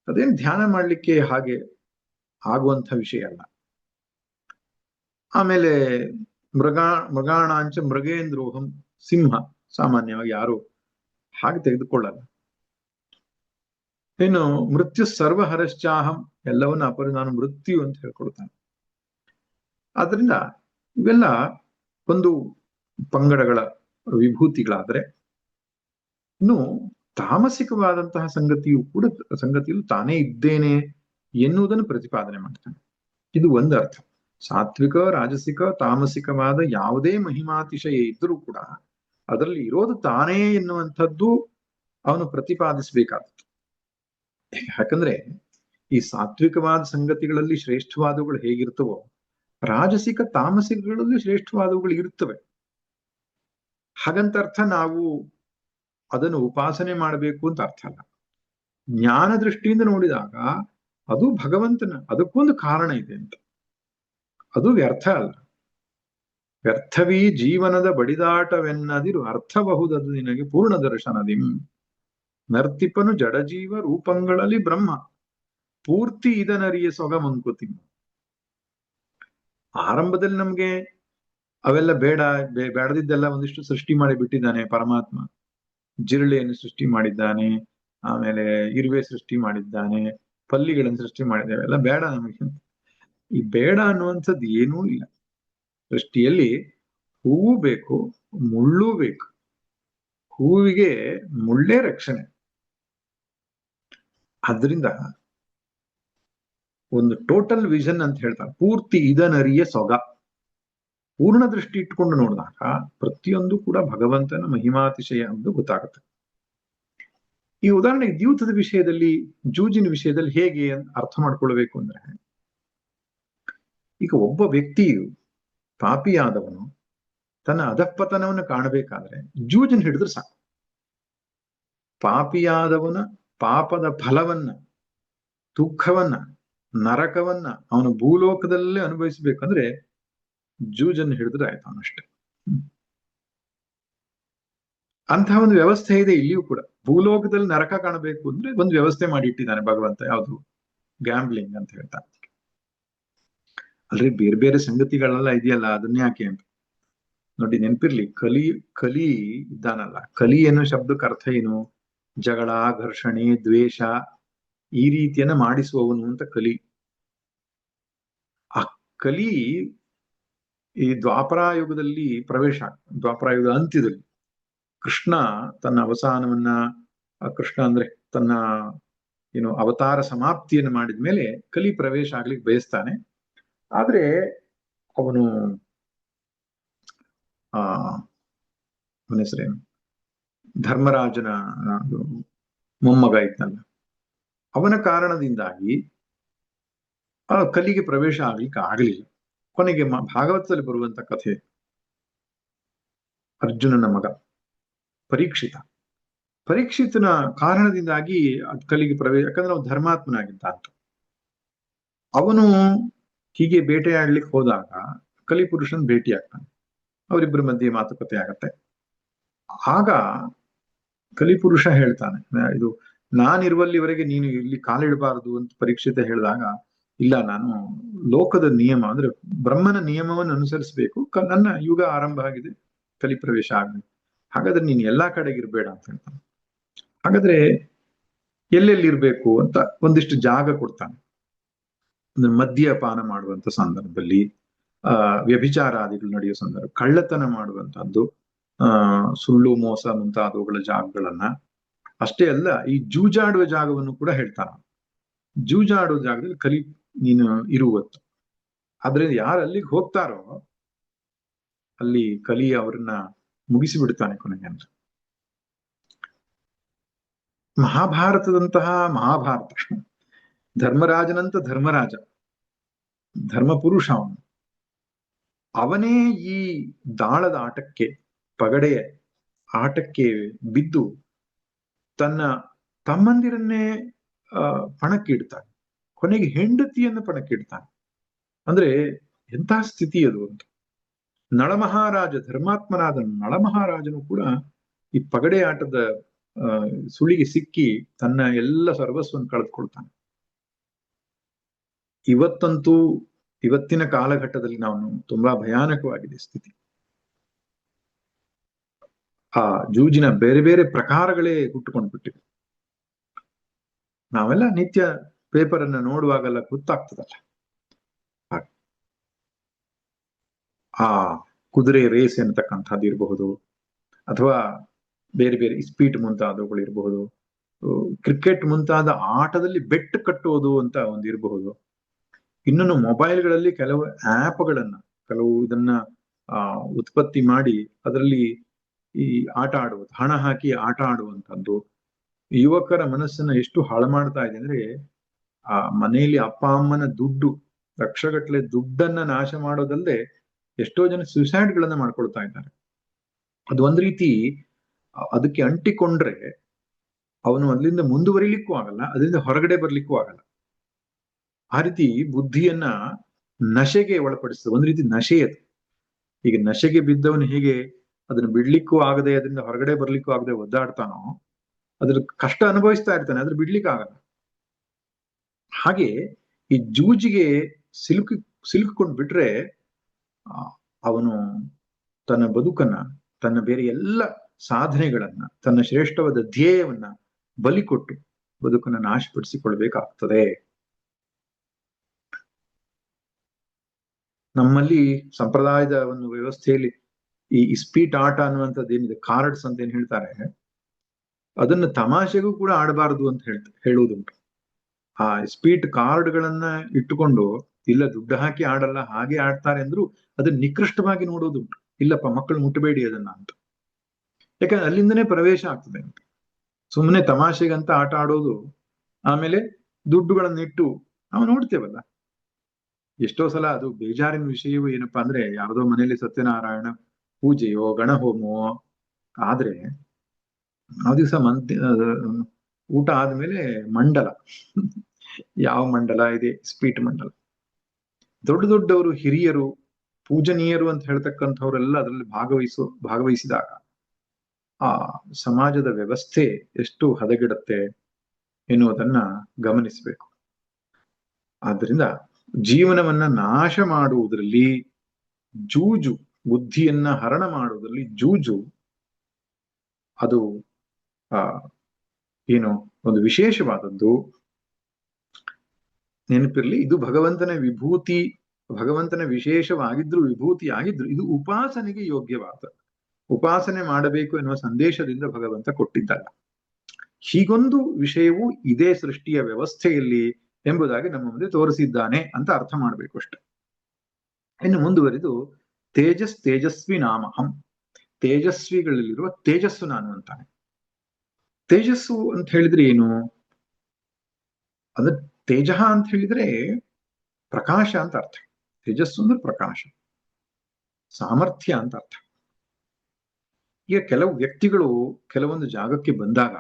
ಅದೇನು ಧ್ಯಾನ ಮಾಡ್ಲಿಕ್ಕೆ ಹಾಗೆ ಆಗುವಂಥ ವಿಷಯ ಅಲ್ಲ. ಆಮೇಲೆ ಮೃಗಾಣಾಂಚ ಮೃಗೇಂದ್ರೋಹಂ, ಸಿಂಹ ಸಾಮಾನ್ಯವಾಗಿ ಯಾರು ಹಾಗೆ ತೆಗೆದುಕೊಳ್ಳಲ್ಲ. ಏನು ಮೃತ್ಯು ಸರ್ವಹರಶ್ಚಾಹಂ, ಎಲ್ಲವನ್ನ ನಾನು ಮೃತ್ಯು ಅಂತ ಹೇಳ್ಕೊಳ್ತಾನೆ. ಆದ್ರಿಂದ ಇವೆಲ್ಲ ಒಂದು ಪಂಗಡಗಳ ವಿಭೂತಿಗಳಾದ್ರೆ, ಇನ್ನು ತಾಮಸಿಕವಾದಂತಹ ಸಂಗತಿಯು ತಾನೇ ಇದ್ದೇನೆ ಎನ್ನುವುದನ್ನು ಪ್ರತಿಪಾದನೆ ಮಾಡ್ತಾನೆ. ಇದು ಒಂದು ಅರ್ಥ. ಸಾತ್ವಿಕ, ರಾಜಸಿಕ, ತಾಮಸಿಕವಾದ ಯಾವುದೇ ಮಹಿಮಾತಿಶಯ ಇದ್ರೂ ಕೂಡ ಅದರಲ್ಲಿ ಇರೋದು ತಾನೇ ಎನ್ನುವಂಥದ್ದು ಅವನು ಪ್ರತಿಪಾದಿಸಬೇಕಾದದ್ದು. ಯಾಕಂದ್ರೆ ಈ ಸಾತ್ವಿಕವಾದ ಸಂಗತಿಗಳಲ್ಲಿ ಶ್ರೇಷ್ಠವಾದವುಗಳು ಹೇಗಿರ್ತವೋ, ರಾಜಸಿಕ ತಾಮಸಿಕಗಳಲ್ಲಿ ಶ್ರೇಷ್ಠವಾದವುಗಳು ಇರುತ್ತವೆ. ಹಾಗಂತ ಅರ್ಥ ನಾವು ಅದನ್ನು ಉಪಾಸನೆ ಮಾಡಬೇಕು ಅಂತ ಅರ್ಥ ಅಲ್ಲ. ಜ್ಞಾನ ದೃಷ್ಟಿಯಿಂದ ನೋಡಿದಾಗ ಅದು ಭಗವಂತನ, ಅದಕ್ಕೊಂದು ಕಾರಣ ಇದೆ ಅಂತ. ಅದು ವ್ಯರ್ಥ ಅಲ್ಲ. ವ್ಯರ್ಥವೀ ಜೀವನದ ಬಡಿದಾಟವೆನ್ನದಿರು ಅರ್ಥಬಹುದದು ನಿನಗೆ ಪೂರ್ಣ ದರ್ಶನದಿಂ. ನರ್ತಿಪನು ಜಡಜೀವ ರೂಪಗಳಲ್ಲಿ ಬ್ರಹ್ಮ ಪೂರ್ತಿ ಇದನರಿಯ ಸೊಗ ಮಂಕುತಿಮ್ಮ. ಆರಂಭದಲ್ಲಿ ನಮ್ಗೆ ಅವೆಲ್ಲ ಬೇಡದಿದ್ದೆಲ್ಲ ಒಂದಿಷ್ಟು ಸೃಷ್ಟಿ ಮಾಡಿ ಬಿಟ್ಟಿದ್ದಾನೆ ಪರಮಾತ್ಮ. ಜಿರಳೆಯನ್ನು ಸೃಷ್ಟಿ ಮಾಡಿದ್ದಾನೆ, ಆಮೇಲೆ ಇರುವೆ ಸೃಷ್ಟಿ ಮಾಡಿದ್ದಾನೆ, ಪಲ್ಲಿಗಳನ್ನು ಸೃಷ್ಟಿ ಮಾಡಿದ್ದಾವೆ. ಎಲ್ಲ ಬೇಡ ನಮಗೆ. ಈ ಬೇಡ ಅನ್ನುವಂಥದ್ದು ಏನೂ ಇಲ್ಲ ಸೃಷ್ಟಿಯಲ್ಲಿ. ಹೂವು ಬೇಕು, ಮುಳ್ಳು ಬೇಕು. ಹೂವಿಗೆ ಮುಳ್ಳೇ ರಕ್ಷಣೆ. ಆದ್ರಿಂದ ಒಂದು ಟೋಟಲ್ ವಿಷನ್ ಅಂತ ಹೇಳ್ತಾರೆ, ಪೂರ್ತಿ ಇದನರಿಯ ಸೊಗ. ಪೂರ್ಣ ದೃಷ್ಟಿ ಇಟ್ಕೊಂಡು ನೋಡಿದಾಗ ಪ್ರತಿಯೊಂದು ಕೂಡ ಭಗವಂತನ ಮಹಿಮಾತಿಶಯ ಅಂತ ಗೊತ್ತಾಗುತ್ತೆ. ಈ ಉದಾಹರಣೆಗೆ ದ್ಯೂತದ ವಿಷಯದಲ್ಲಿ, ಜೂಜಿನ ವಿಷಯದಲ್ಲಿ ಹೇಗೆ ಅರ್ಥ ಮಾಡ್ಕೊಳ್ಬೇಕು ಅಂದ್ರೆ, ಈಗ ಒಬ್ಬ ವ್ಯಕ್ತಿಯು, ಪಾಪಿಯಾದವನು ತನ್ನ ಅಧಃಪತನವನ್ನು ಕಾಣಬೇಕಾದ್ರೆ ಜೂಜನ್ ಹಿಡಿದ್ರೆ ಸಾಕು. ಪಾಪಿಯಾದವನ ಪಾಪದ ಫಲವನ್ನ, ದುಃಖವನ್ನ, ನರಕವನ್ನ ಅವನು ಭೂಲೋಕದಲ್ಲೇ ಅನುಭವಿಸಬೇಕಂದ್ರೆ ಜೂಜನ್ನು ಹಿಡಿದ್ರೆ ಆಯ್ತು ಅವನಷ್ಟೇ. ಅಂತಹ ಒಂದು ವ್ಯವಸ್ಥೆ ಇದೆ ಇಲ್ಲಿಯೂ ಕೂಡ. ಭೂಲೋಕದಲ್ಲಿ ನರಕ ಕಾಣಬೇಕು ಅಂದ್ರೆ ಒಂದು ವ್ಯವಸ್ಥೆ ಮಾಡಿ ಇಟ್ಟಿದ್ದಾನೆ ಭಗವಂತ. ಯಾವುದು? ಗ್ಯಾಂಬ್ಲಿಂಗ್ ಅಂತ ಹೇಳ್ತಾನೆ. ಅಲ್ರಿ ಬೇರೆ ಬೇರೆ ಸಂಗತಿಗಳೆಲ್ಲ ಇದೆಯಲ್ಲ, ಅದನ್ನ ಯಾಕೆ ಅಂತ ನೋಡಿ, ನೆನಪಿರ್ಲಿ. ಕಲಿ ಇದ್ದಾನಲ್ಲ, ಕಲಿ ಅನ್ನೋ ಶಬ್ದಕ್ಕೆ ಅರ್ಥ ಏನು? ಜಗಳ, ಘರ್ಷಣೆ, ದ್ವೇಷ ಈ ರೀತಿಯನ್ನ ಮಾಡಿಸುವವನು ಅಂತ ಕಲಿ. ಆ ಕಲಿ ಈ ದ್ವಾಪರಾಯುಗದಲ್ಲಿ ಪ್ರವೇಶ, ದ್ವಾಪರಾಯುಗದ ಅಂತ್ಯದಲ್ಲಿ ಕೃಷ್ಣ ತನ್ನ ಅವಸಾನವನ್ನ, ಕೃಷ್ಣ ಅಂದ್ರೆ ತನ್ನ ಅವತಾರ ಸಮಾಪ್ತಿಯನ್ನು ಮಾಡಿದ್ಮೇಲೆ ಕಲಿ ಪ್ರವೇಶ ಆಗ್ಲಿಕ್ಕೆ ಬಯಸ್ತಾನೆ. ಆದ್ರೆ ಅವನು ಅವನ ಹೆಸರೇನು, ಧರ್ಮರಾಜನ ಮೊಮ್ಮಗ ಇದ್ನಲ್ಲ, ಅವನ ಕಾರಣದಿಂದಾಗಿ ಕಲಿಗೆ ಪ್ರವೇಶ ಆಗ್ಲಿಕ್ಕೆ ಆಗಲಿಲ್ಲ. ಕೊನೆಗೆ ಭಾಗವತದಲ್ಲಿ ಬರುವಂತ ಕಥೆ, ಅರ್ಜುನನ ಮಗ ಪರೀಕ್ಷಿತನ ಕಾರಣದಿಂದಾಗಿ ಕಲಿಗೆ ಪ್ರವೇಶ, ಯಾಕಂದ್ರೆ ಅವನು ಧರ್ಮಾತ್ಮನಾಗಿದ್ದ ಅಂತ. ಅವನು ಹೀಗೆ ಬೇಟೆಯಾಡ್ಲಿಕ್ಕೆ ಹೋದಾಗ ಕಲಿಪುರುಷನ್ ಭೇಟಿ ಆಗ್ತಾನೆ. ಅವರಿಬ್ಬರ ಮಧ್ಯೆ ಮಾತುಕತೆ ಆಗತ್ತೆ. ಆಗ ಕಲಿಪುರುಷ ಹೇಳ್ತಾನೆ, ಇದು ನಾನಿರುವಲ್ಲಿವರೆಗೆ ನೀನು ಇಲ್ಲಿ ಕಾಲಿಡಬಾರದು ಅಂತ ಪರೀಕ್ಷಿತ ಹೇಳಿದಾಗ, ಇಲ್ಲ, ನಾನು ಲೋಕದ ನಿಯಮ ಅಂದ್ರೆ ಬ್ರಹ್ಮನ ನಿಯಮವನ್ನು ಅನುಸರಿಸಬೇಕು, ನನ್ನ ಯುಗ ಆರಂಭ ಆಗಿದೆ, ಕಲಿ ಪ್ರವೇಶ ಆಗ್ಬೇಕು, ಹಾಗಾದ್ರೆ ನೀನು ಎಲ್ಲಾ ಕಡೆಗೆ ಇರ್ಬೇಡ ಅಂತ ಹೇಳ್ತಾನೆ. ಹಾಗಾದ್ರೆ ಎಲ್ಲೆಲ್ಲಿರ್ಬೇಕು ಅಂತ ಒಂದಿಷ್ಟು ಜಾಗ ಕೊಡ್ತಾನೆ. ಮದ್ಯಪಾನ ಮಾಡುವಂತ ಸಂದರ್ಭದಲ್ಲಿ, ವ್ಯಭಿಚಾರಾದಿಗಳು ನಡೆಯೋ ಸಂದರ್ಭ, ಕಳ್ಳತನ ಮಾಡುವಂತಹದ್ದು, ಸುಳ್ಳು ಮೋಸ ಮುಂತಾದವುಗಳ ಜಾಗಗಳನ್ನ, ಅಷ್ಟೇ ಅಲ್ಲ ಈ ಜೂಜಾಡುವ ಜಾಗವನ್ನು ಕೂಡ ಹೇಳ್ತಾನೆ. ಜೂಜಾಡೋ ಜಾಗದಲ್ಲಿ ಕಲಿ ನೀನು ಇರುವತ್ತು. ಆದ್ರಿಂದ ಯಾರು ಅಲ್ಲಿಗೆ ಹೋಗ್ತಾರೋ ಅಲ್ಲಿ ಕಲಿ ಅವ್ರನ್ನ ಮುಗಿಸಿ ಬಿಡ್ತಾನೆ ಕೊನೆಗೆ ಅಂತ. ಮಹಾಭಾರತದಂತಹ ಮಹಾಭಾರತ, ಧರ್ಮರಾಜನಂತ ಧರ್ಮರಾಜ, ಧರ್ಮ ಪುರುಷ ಅವನು. ಅವನೇ ಈ ದಾಳದ ಆಟಕ್ಕೆ, ಪಗಡೆಯ ಆಟಕ್ಕೆ ಬಿದ್ದು ತನ್ನ ತಮ್ಮಂದಿರನ್ನೇ ಪಣಕ್ಕಿಡ್ತಾನೆ, ಕೊನೆಗೆ ಹೆಂಡತಿಯನ್ನು ಪಣಕ್ಕಿಡ್ತಾನೆ. ಅಂದ್ರೆ ಎಂತಹ ಸ್ಥಿತಿ ಅದು ಅಂತ. ನಳಮಹಾರಾಜ, ಧರ್ಮಾತ್ಮನಾದ ನಳಮಹಾರಾಜನು ಕೂಡ ಈ ಪಗಡೆ ಆಟದ ಸುಳಿಗೆ ಸಿಕ್ಕಿ ತನ್ನ ಎಲ್ಲ ಸರ್ವಸ್ವವನ್ನು ಕಳೆದುಕೊಳ್ತಾನೆ. ಇವತ್ತಂತೂ, ಇವತ್ತಿನ ಕಾಲಘಟ್ಟದಲ್ಲಿ ನಾವು ತುಂಬಾ ಭಯಾನಕವಾಗಿದೆ ಸ್ಥಿತಿ. ಆ ಜೂಜಿನ ಬೇರೆ ಬೇರೆ ಪ್ರಕಾರಗಳೇ ಹುಟ್ಟುಕೊಂಡು ಬಿಟ್ಟಿವೆ. ನಾವೆಲ್ಲ ನಿತ್ಯ ಪೇಪರ್ ಅನ್ನ ನೋಡುವಾಗೆಲ್ಲ ಗೊತ್ತಾಗ್ತದಲ್ಲ. ಆ ಕುದುರೆ ರೇಸ್ ಎನ್ನತಕ್ಕಂಥದ್ದು ಇರಬಹುದು, ಅಥವಾ ಬೇರೆ ಬೇರೆ ಇಸ್ಪೀಟ್ ಮುಂತಾದವುಗಳು ಇರಬಹುದು, ಕ್ರಿಕೆಟ್ ಮುಂತಾದ ಆಟದಲ್ಲಿ ಬೆಟ್ ಕಟ್ಟುವುದು ಅಂತ ಒಂದು ಇರಬಹುದು. ಇನ್ನೊಂದು ಮೊಬೈಲ್ಗಳಲ್ಲಿ ಕೆಲವು ಆ್ಯಪ್ಗಳನ್ನ, ಕೆಲವು ಇದನ್ನ ಉತ್ಪತ್ತಿ ಮಾಡಿ ಅದರಲ್ಲಿ ಈ ಆಟ ಆಡುವುದು, ಹಣ ಹಾಕಿ ಆಟ ಆಡುವಂಥದ್ದು ಯುವಕರ ಮನಸ್ಸನ್ನ ಎಷ್ಟು ಹಾಳು ಮಾಡ್ತಾ ಇದೆ ಅಂದ್ರೆ, ಆ ಮನೆಯಲ್ಲಿ ಅಪ್ಪ ಅಮ್ಮನ ದುಡ್ಡು, ಲಕ್ಷಗಟ್ಟಲೆ ದುಡ್ಡನ್ನ ನಾಶ ಮಾಡೋದಲ್ಲದೆ ಎಷ್ಟೋ ಜನ ಸುಸೈಡ್ ಗಳನ್ನ ಮಾಡ್ಕೊಳ್ತಾ ಇದ್ದಾರೆ. ಅದು ಒಂದ್ ರೀತಿ ಅದಕ್ಕೆ ಅಂಟಿಕೊಂಡ್ರೆ ಅವನು ಅಲ್ಲಿಂದ ಮುಂದುವರಿಲಿಕ್ಕೂ ಆಗಲ್ಲ, ಅದರಿಂದ ಹೊರಗಡೆ ಬರ್ಲಿಕ್ಕೂ ಆಗಲ್ಲ. ಆ ರೀತಿ ಬುದ್ಧಿಯನ್ನ ನಶೆಗೆ ಒಳಪಡಿಸ್ತದೆ. ಒಂದ್ ರೀತಿ ನಶೆ ಅದು. ಈಗ ನಶೆಗೆ ಬಿದ್ದವನು ಹೇಗೆ ಅದನ್ನು ಬಿಡ್ಲಿಕ್ಕೂ ಆಗದೆ, ಅದರಿಂದ ಹೊರಗಡೆ ಬರ್ಲಿಕ್ಕೂ ಆಗದೆ ಒದ್ದಾಡ್ತಾನೋ, ಅದ್ರ ಕಷ್ಟ ಅನುಭವಿಸ್ತಾ ಇರ್ತಾನೆ, ಅದ್ರ ಬಿಡ್ಲಿಕ್ಕೆ ಆಗಲ್ಲ. ಹಾಗೆ ಈ ಜೂಜಿಗೆ ಸಿಲುಕಿಕೊಂಡು ಬಿಟ್ರೆ ಅವನು ತನ್ನ ಬದುಕನ್ನ, ತನ್ನ ಬೇರೆ ಎಲ್ಲ ಸಾಧನೆಗಳನ್ನ, ತನ್ನ ಶ್ರೇಷ್ಠವಾದ ಧ್ಯೇಯವನ್ನ ಬಲಿ ಕೊಟ್ಟು ಬದುಕನ್ನ ನಾಶಪಡಿಸಿಕೊಳ್ಬೇಕಾಗ್ತದೆ. ನಮ್ಮಲ್ಲಿ ಸಂಪ್ರದಾಯದ ಒಂದು ವ್ಯವಸ್ಥೆಯಲ್ಲಿ ಈ ಇಸ್ಪೀಟ್ ಆಟ ಅನ್ನುವಂಥದ್ದು ಏನಿದೆ, ಕಾರ್ಡ್ಸ್ ಅಂತ ಏನ್ ಹೇಳ್ತಾರೆ, ಅದನ್ನ ತಮಾಷೆಗೂ ಕೂಡ ಆಡಬಾರದು ಅಂತ ಹೇಳುವುದುಂಟು. ಆ ಇಸ್ಪೀಟ್ ಕಾರ್ಡ್ಗಳನ್ನ ಇಟ್ಟುಕೊಂಡು ಇಲ್ಲ ದುಡ್ಡು ಹಾಕಿ ಆಡಲ್ಲ, ಹಾಗೆ ಆಡ್ತಾರೆ ಅಂದ್ರು ಅದನ್ನ ನಿಕೃಷ್ಟವಾಗಿ ನೋಡೋದುಂಟು. ಇಲ್ಲಪ್ಪ ಮಕ್ಕಳು ಮುಟ್ಟಬೇಡಿ ಅದನ್ನ ಅಂತ. ಯಾಕಂದ್ರೆ ಅಲ್ಲಿಂದನೇ ಪ್ರವೇಶ ಆಗ್ತದೆ ಅಂತ. ಸುಮ್ಮನೆ ತಮಾಷೆಗಂತ ಆಟ ಆಡೋದು, ಆಮೇಲೆ ದುಡ್ಡುಗಳನ್ನಿಟ್ಟು ನಾವು ನೋಡ್ತೇವಲ್ಲ. ಎಷ್ಟೋ ಸಲ ಅದು ಬೇಜಾರಿನ ವಿಷಯವೂ ಏನಪ್ಪಾ ಅಂದ್ರೆ, ಯಾರದೋ ಮನೆಯಲ್ಲಿ ಸತ್ಯನಾರಾಯಣ ಪೂಜೆಯೋ ಗಣಹೋಮೋ ಆದ್ರೆ ಆ ದಿವಸ ಊಟ ಆದ್ಮೇಲೆ ಮಂಡಲ, ಯಾವ ಮಂಡಲ ಇದೆ, ಸ್ಪೀಟ್ ಮಂಡಲ. ದೊಡ್ಡ ದೊಡ್ಡವರು, ಹಿರಿಯರು, ಪೂಜನೀಯರು ಅಂತ ಹೇಳ್ತಕ್ಕಂಥವ್ರೆಲ್ಲ ಅದರಲ್ಲಿ ಭಾಗವಹಿಸಿದಾಗ ಆ ಸಮಾಜದ ವ್ಯವಸ್ಥೆ ಎಷ್ಟು ಹದಗೆಡುತ್ತೆ ಎನ್ನುವುದನ್ನ ಗಮನಿಸಬೇಕು. ಆದ್ದರಿಂದ ಜೀವನವನ್ನ ನಾಶ ಮಾಡುವುದರಲ್ಲಿ ಜೂಜು, ಬುದ್ಧಿಯನ್ನ ಹರಣ ಮಾಡುವುದರಲ್ಲಿ ಜೂಜು ಅದು ಏನು ಒಂದು ವಿಶೇಷವಾದದ್ದು. ನೆನಪಿರ್ಲಿ, ಇದು ಭಗವಂತನ ವಿಭೂತಿ, ಭಗವಂತನ ವಿಶೇಷವಾಗಿದ್ರು, ವಿಭೂತಿ ಆಗಿದ್ರು, ಇದು ಉಪಾಸನೆಗೆ ಯೋಗ್ಯವಾದ, ಉಪಾಸನೆ ಮಾಡಬೇಕು ಎನ್ನುವ ಸಂದೇಶದಿಂದ ಭಗವಂತ ಕೊಟ್ಟಿದ್ದಲ್ಲ. ಹೀಗೊಂದು ವಿಷಯವು ಇದೇ ಸೃಷ್ಟಿಯ ವ್ಯವಸ್ಥೆಯಲ್ಲಿ ಎಂಬುದಾಗಿ ನಮ್ಮ ಮುಂದೆ ತೋರಿಸಿದ್ದಾನೆ ಅಂತ ಅರ್ಥ ಮಾಡಬೇಕು ಅಷ್ಟೆ. ಇನ್ನು ಮುಂದುವರಿದು ತೇಜಸ್ವಿ ನಾಮಹಂ, ತೇಜಸ್ವಿಗಳಲ್ಲಿರುವ ತೇಜಸ್ಸು ನಾನು ಅಂತಾನೆ. ತೇಜಸ್ಸು ಅಂತ ಹೇಳಿದ್ರೆ ಏನು ಅಂದ್ರೆ, ತೇಜ ಅಂತ ಹೇಳಿದ್ರೆ ಪ್ರಕಾಶ ಅಂತ ಅರ್ಥ. ತೇಜಸ್ಸು ಅಂದ್ರೆ ಪ್ರಕಾಶ, ಸಾಮರ್ಥ್ಯ ಅಂತ ಅರ್ಥ. ಈಗ ಕೆಲವು ವ್ಯಕ್ತಿಗಳು ಕೆಲವೊಂದು ಜಾಗಕ್ಕೆ ಬಂದಾಗ